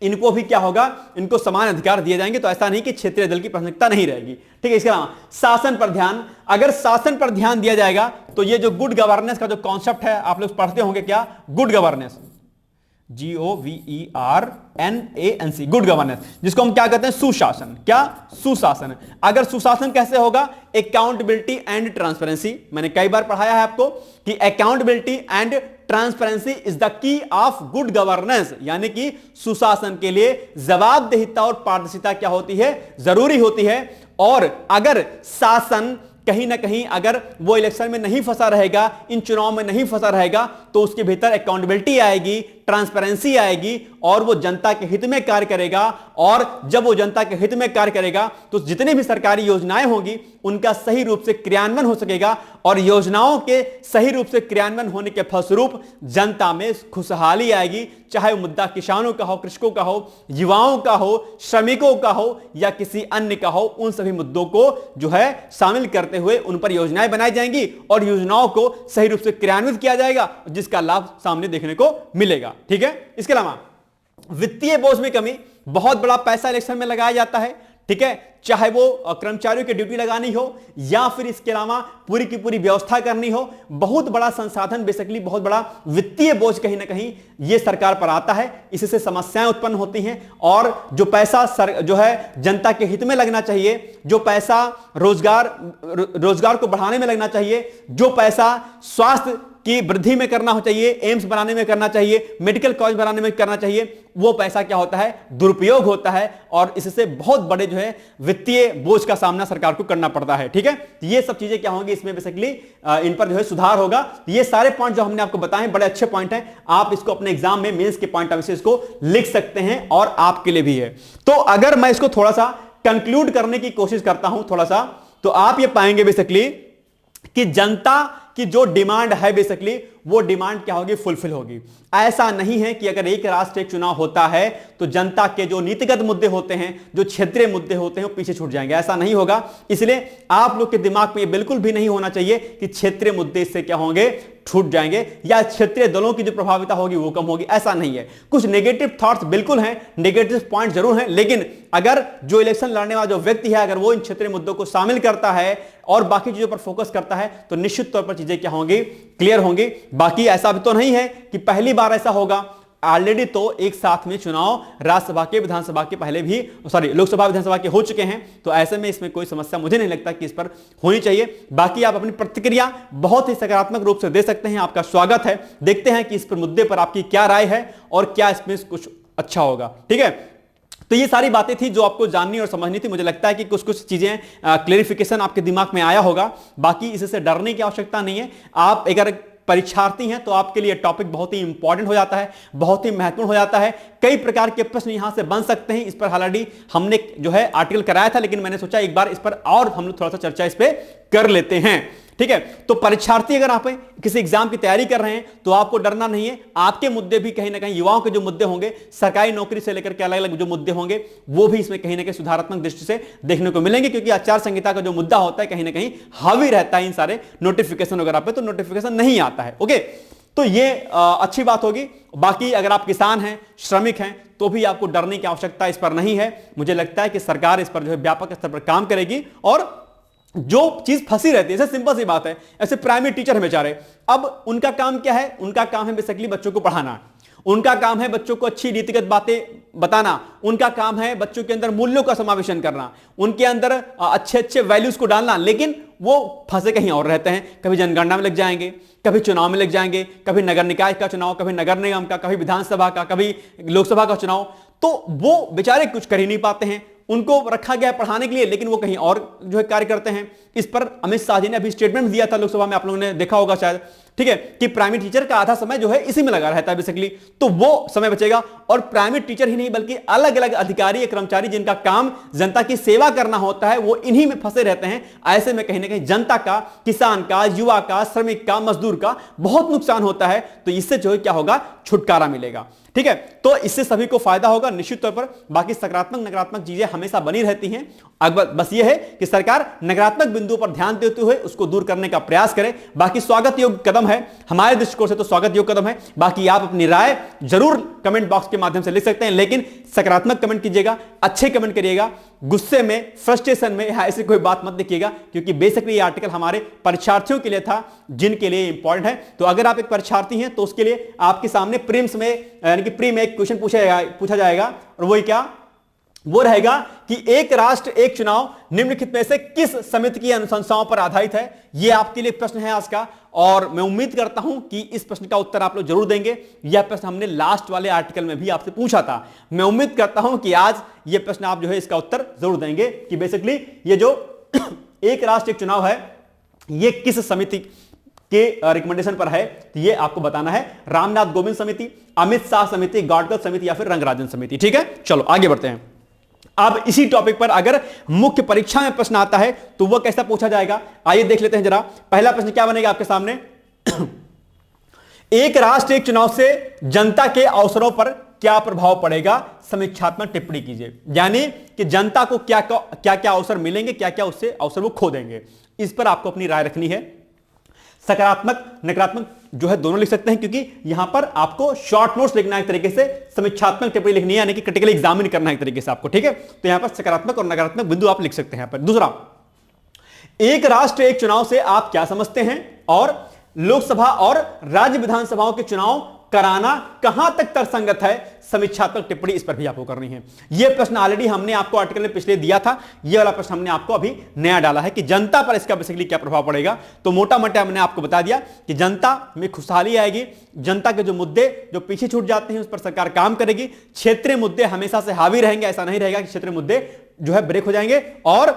इनको भी क्या होगा, इनको समान अधिकार दिए जाएंगे। तो ऐसा नहीं कि क्षेत्रीय दल की प्रासंगिकता नहीं रहेगी। ठीक है, इसके अलावा शासन पर ध्यान, अगर शासन पर ध्यान दिया जाएगा तो ये जो गुड गवर्नेंस का जो कॉन्सेप्ट है, आप लोग पढ़ते होंगे क्या, good governance, GOVERNANC, good governance, जिसको हम क्या कहते हैं, सुशासन। क्या? सुशासन। अगर सुशासन कैसे होगा? Accountability and transparency. मैंने कई बार पढ़ाया है आपको कि accountability and transparency is the key of good governance, यानी कि सुशासन के लिए जवाबदेहिता और पारदर्शिता क्या होती है? जरूरी होती है। और अगर शासन कहीं ना कहीं अगर वो इलेक्शन में नहीं फंसा रहेगा, इन चुनाव में नहीं फंसा रहेगा, तो उसके भीतर अकाउंटेबिलिटी आएगी, ट्रांसपेरेंसी आएगी और वो जनता के हित में कार्य करेगा। और जब वो जनता के हित में कार्य करेगा तो जितनी भी सरकारी योजनाएं होंगी उनका सही रूप से क्रियान्वयन हो सकेगा और योजनाओं के सही रूप से क्रियान्वयन होने के फलस्वरूप जनता में खुशहाली आएगी, चाहे वो मुद्दा किसानों का हो, कृषकों का हो, युवाओं का हो, श्रमिकों का हो या किसी अन्य का हो। उन सभी मुद्दों को जो है शामिल करते हुए उन पर योजनाएं बनाई जाएंगी और योजनाओं को सही रूप से क्रियान्वित किया जाएगा, जिसका लाभ सामने देखने को मिलेगा। ठीक है। इसके अलावा वित्तीय बोझ में कमी, बहुत बड़ा पैसा इलेक्शन में लगाया जाता है। ठीक है, चाहे वो कर्मचारियों की ड्यूटी लगानी हो या फिर इसके अलावा पूरी की पूरी व्यवस्था करनी हो, बहुत बड़ा संसाधन, बेसिकली बहुत बड़ा वित्तीय बोझ कहीं ना कहीं ये सरकार पर आता है। इससे समस्याएं उत्पन्न होती हैं और जो पैसा जो है जनता के हित में लगना चाहिए, जो पैसा रोजगार को बढ़ाने में लगना चाहिए, जो पैसा स्वास्थ्य की वृद्धि में करना हो चाहिए, एम्स बनाने में करना चाहिए, मेडिकल कॉलेज बनाने में करना चाहिए, वो पैसा क्या होता है? दुरुपयोग होता है और इससे बहुत बड़े जो है वित्तीय बोझ का सामना सरकार को करना पड़ता है। ठीक है, ये सब चीजें क्या होंगी, इसमें बेसिकली इन पर जो है सुधार होगा। ये सारे पॉइंट जो हमने आपको बताए बड़े अच्छे पॉइंट हैं, आप इसको अपने एग्जाम में मेंस के पॉइंट ऑफ व्यू से इसको लिख सकते हैं और आपके लिए भी है। तो अगर मैं इसको थोड़ा सा कंक्लूड करने की कोशिश करता हूं थोड़ा सा, तो आप ये पाएंगे बेसिकली कि जनता की जो डिमांड है बेसिकली वो डिमांड क्या होगी? फुलफिल होगी। ऐसा नहीं है कि अगर एक राष्ट्र एक चुनाव होता है तो जनता के जो नीतिगत मुद्दे होते हैं, जो क्षेत्रीय मुद्दे होते हैं, वो पीछे छूट जाएंगे। ऐसा नहीं होगा। इसलिए आप लोग के दिमाग में ये बिल्कुल भी नहीं होना चाहिए कि क्षेत्रीय मुद्दे इससे क्या होंगे? छूट जाएंगे या क्षेत्रीय दलों की जो प्रभाविता होगी वो कम होगी। ऐसा नहीं है। कुछ नेगेटिव थॉट्स बिल्कुल हैं, नेगेटिव पॉइंट जरूर हैं, लेकिन अगर जो इलेक्शन लड़ने वाला जो व्यक्ति है अगर वो इन क्षेत्रीय मुद्दों को शामिल करता है और बाकी चीजों पर फोकस करता है तो निश्चित तौर पर चीजें क्या होंगी? क्लियर होंगी। बाकी ऐसा भी तो नहीं है कि पहली बार ऐसा होगा। ऑलरेडी तो एक साथ में चुनाव राज्यसभा के, विधानसभा के पहले भी लोकसभा विधानसभा के हो चुके हैं, तो ऐसे में इसमें कोई समस्या मुझे नहीं लगता कि इस पर होनी चाहिए। बाकी आप अपनी प्रतिक्रिया बहुत ही सकारात्मक रूप से दे सकते हैं, आपका स्वागत है। देखते हैं कि इस पर मुद्दे पर आपकी क्या राय है और क्या इसमें कुछ अच्छा होगा। ठीक है, तो ये सारी बातें थी जो आपको जाननी और समझनी थी। मुझे लगता है कि कुछ कुछ चीजें क्लेरिफिकेशन आपके दिमाग में आया होगा। बाकी इससे डरने की आवश्यकता नहीं है। आप अगर परीक्षार्थी हैं तो आपके लिए टॉपिक बहुत ही इंपॉर्टेंट हो जाता है, बहुत ही महत्वपूर्ण हो जाता है। कई प्रकार के प्रश्न यहां से बन सकते हैं। इस पर हालांकि हमने जो है आर्टिकल कराया था, लेकिन मैंने सोचा एक बार इस पर और हम लोग थोड़ा सा चर्चा इस पर कर लेते हैं। ठीक है, तो परीक्षार्थी अगर आप किसी एग्जाम की तैयारी कर रहे हैं तो आपको डरना नहीं है। आपके मुद्दे भी कहीं ना कहीं, युवाओं के जो मुद्दे होंगे, सरकारी नौकरी से लेकर के अलग अलग जो मुद्दे होंगे, वो भी इसमें कहीं ना कहीं सुधारात्मक दृष्टि से देखने को मिलेंगे, क्योंकि आचार संहिता का जो मुद्दा होता है कहीं ना कहीं हावी रहता है इन सारे नोटिफिकेशन वगैरह पे, तो नोटिफिकेशन नहीं आता है। ओके, तो ये अच्छी बात होगी। बाकी अगर आप किसान हैं, श्रमिक हैं, तो भी आपको डरने की आवश्यकता इस पर नहीं है। मुझे लगता है कि सरकार इस पर जो है व्यापक स्तर पर काम करेगी और जो चीज फंसी रहती है, सिंपल सी बात है, ऐसे प्राइमरी टीचर हैं बेचारे, अब उनका काम क्या है? उनका काम है बेसिकली बच्चों को पढ़ाना, उनका काम है बच्चों को अच्छी नीतिगत बातें बताना, उनका काम है बच्चों के अंदर मूल्यों का समावेशन करना, उनके अंदर अच्छे अच्छे वैल्यूज को डालना, लेकिन वो फंसे कहीं और रहते हैं। कभी जनगणना में लग जाएंगे, कभी चुनाव में लग जाएंगे, कभी नगर निकाय का चुनाव, कभी नगर निगम का, कभी विधानसभा का, कभी लोकसभा का चुनाव, तो वो बेचारे कुछ कर ही नहीं पाते हैं। उनको रखा गया पढ़ाने के लिए, लेकिन वो कहीं और जो है कार्य करते हैं। इस पर अमित शाह जी ने अभी स्टेटमेंट दिया था लोकसभा में, आप लोगों ने देखा होगा शायद। ठीक है, कि प्राइमरी टीचर का आधा समय जो है इसी में लगा रहता है बेसिकली, तो वो समय बचेगा। और प्राइमरी टीचर ही नहीं बल्कि अलग अलग अधिकारी या कर्मचारी जिनका काम जनता की सेवा करना होता है, वो इन्हीं में फंसे रहते हैं। ऐसे में कहीं ना कहीं जनता का, किसान का, युवा का, श्रमिक का, मजदूर का बहुत नुकसान होता है। तो इससे जो है क्या होगा? छुटकारा मिलेगा। ठीक है, तो इससे सभी को फायदा होगा निश्चित तौर पर। बाकी सकारात्मक नकारात्मक चीजें हमेशा बनी रहती हैं। बस ये है कि सरकार नकारात्मक बिंदुओं पर ध्यान देते हुए उसको दूर करने का प्रयास करे। बाकी स्वागत योग्य कदम है, हमारे दृष्टिकोण से तो स्वागत योग्य कदम है। बाकी आप अपनी राय जरूर कमेंट बॉक्स के माध्यम से लिख सकते हैं, लेकिन सकारात्मक कमेंट कीजिएगा, अच्छे कमेंट करिएगा, गुस्से में, फ्रस्ट्रेशन में ऐसी कोई बात मत लिखिएगा, क्योंकि बेसिकली ये आर्टिकल हमारे परीक्षार्थियों के लिए था, जिनके लिए इंपॉर्टेंट है। तो अगर आप एक परीक्षार्थी हैं तो उसके लिए आपके सामने प्रीम्स में यानी कि प्री में एक क्वेश्चन पूछा जाएगा, और वही क्या, वो रहेगा कि एक राष्ट्र एक चुनाव निम्नलिखित में से किस समिति की अनुशंसाओं पर आधारित है। यह आपके लिए प्रश्न है आज का, और मैं उम्मीद करता हूं कि इस प्रश्न का उत्तर आप लोग जरूर देंगे। यह प्रश्न हमने लास्ट वाले आर्टिकल में भी आपसे पूछा था। मैं उम्मीद करता हूं कि आज यह प्रश्न आप जो है इसका उत्तर जरूर देंगे कि बेसिकली ये जो एक राष्ट्र एक चुनाव है ये किस समिति के रिकमेंडेशन पर है। तो ये आपको बताना है, रामनाथ कोविंद समिति, अमित शाह समिति, गडकरी समिति या फिर रंगराजन समिति। ठीक है, चलो आगे बढ़ते हैं। अब इसी टॉपिक पर अगर मुख्य परीक्षा में प्रश्न आता है तो वह कैसा पूछा जाएगा, आइए देख लेते हैं जरा। पहला प्रश्न क्या बनेगा आपके सामने, एक राष्ट्र एक चुनाव से जनता के अवसरों पर क्या प्रभाव पड़ेगा, समीक्षात्मक टिप्पणी कीजिए। यानी कि जनता को क्या क्या अवसर मिलेंगे, क्या क्या उससे अवसर वो खो देंगे, इस पर आपको अपनी राय रखनी है। सकारात्मक नकारात्मक जो है दोनों लिख सकते हैं, क्योंकि यहां पर आपको शॉर्ट नोट्स लिखना है एक तरीके से, समीक्षात्मक टिप्पणी लिखनी है, यानी कि क्रिटिकल एग्जामिन करना है एक तरीके से आपको। ठीक है, तो यहां पर सकारात्मक और नकारात्मक बिंदु आप लिख सकते हैं। यहां पर दूसरा, एक राष्ट्र एक चुनाव से आप क्या समझते हैं, और लोकसभा और राज्य विधानसभाओं के चुनाव कराना कहां तक तर्कसंगत है, समीक्षात्मक टिप्पणी इस पर भी आपको करनी है। यह प्रश्न ऑलरेडी हमने आपको आर्टिकल में पिछले दिया था, यह वाला प्रश्न हमने आपको अभी नया डाला है कि जनता पर इसका बेसिकली क्या प्रभाव पड़ेगा। तो मोटा मोटा हमने आपको बता दिया कि जनता में खुशहाली आएगी, जनता के जो मुद्दे जो पीछे छूट जाते हैं उस पर सरकार काम करेगी, क्षेत्रीय मुद्दे हमेशा से हावी रहेंगे, ऐसा नहीं रहेगा कि क्षेत्रीय मुद्दे जो है ब्रेक हो जाएंगे, और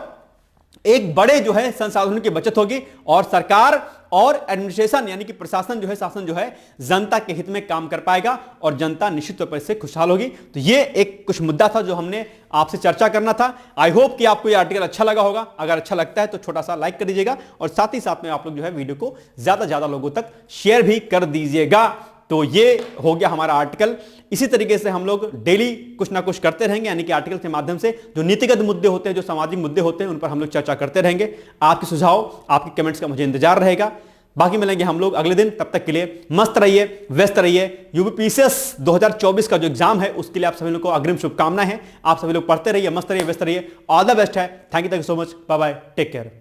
एक बड़े जो है संसाधनों की बचत होगी, और सरकार और एडमिनिस्ट्रेशन यानी कि प्रशासन जो है, शासन जो है जनता के हित में काम कर पाएगा, और जनता निश्चित तौर पर इससे खुशहाल होगी। तो ये एक कुछ मुद्दा था जो हमने आपसे चर्चा करना था। आई होप कि आपको ये आर्टिकल अच्छा लगा होगा। अगर अच्छा लगता है तो छोटा सा लाइक कर दीजिएगा, और साथ ही साथ में आप लोग जो है वीडियो को ज्यादा लोगों तक शेयर भी कर दीजिएगा। तो ये हो गया हमारा आर्टिकल। इसी तरीके से हम लोग डेली कुछ ना कुछ करते रहेंगे, यानी कि आर्टिकल के माध्यम से जो नीतिगत मुद्दे होते हैं, जो सामाजिक मुद्दे होते हैं, उन पर हम लोग चर्चा करते रहेंगे। आपके सुझाव, आपके कमेंट्स का मुझे इंतजार रहेगा। बाकी मिलेंगे हम लोग अगले दिन, तब तक के लिए मस्त रहिए, व्यस्त रहिए। यूपीपीसीएस 2024 का जो एग्जाम है उसके लिए आप सभी लोग को अग्रिम शुभकामनाएं हैं। आप सभी लोग पढ़ते रहिए, मस्त रहिए, व्यस्त रहिए। ऑल द बेस्ट है। Thank you so much, bye bye, take care.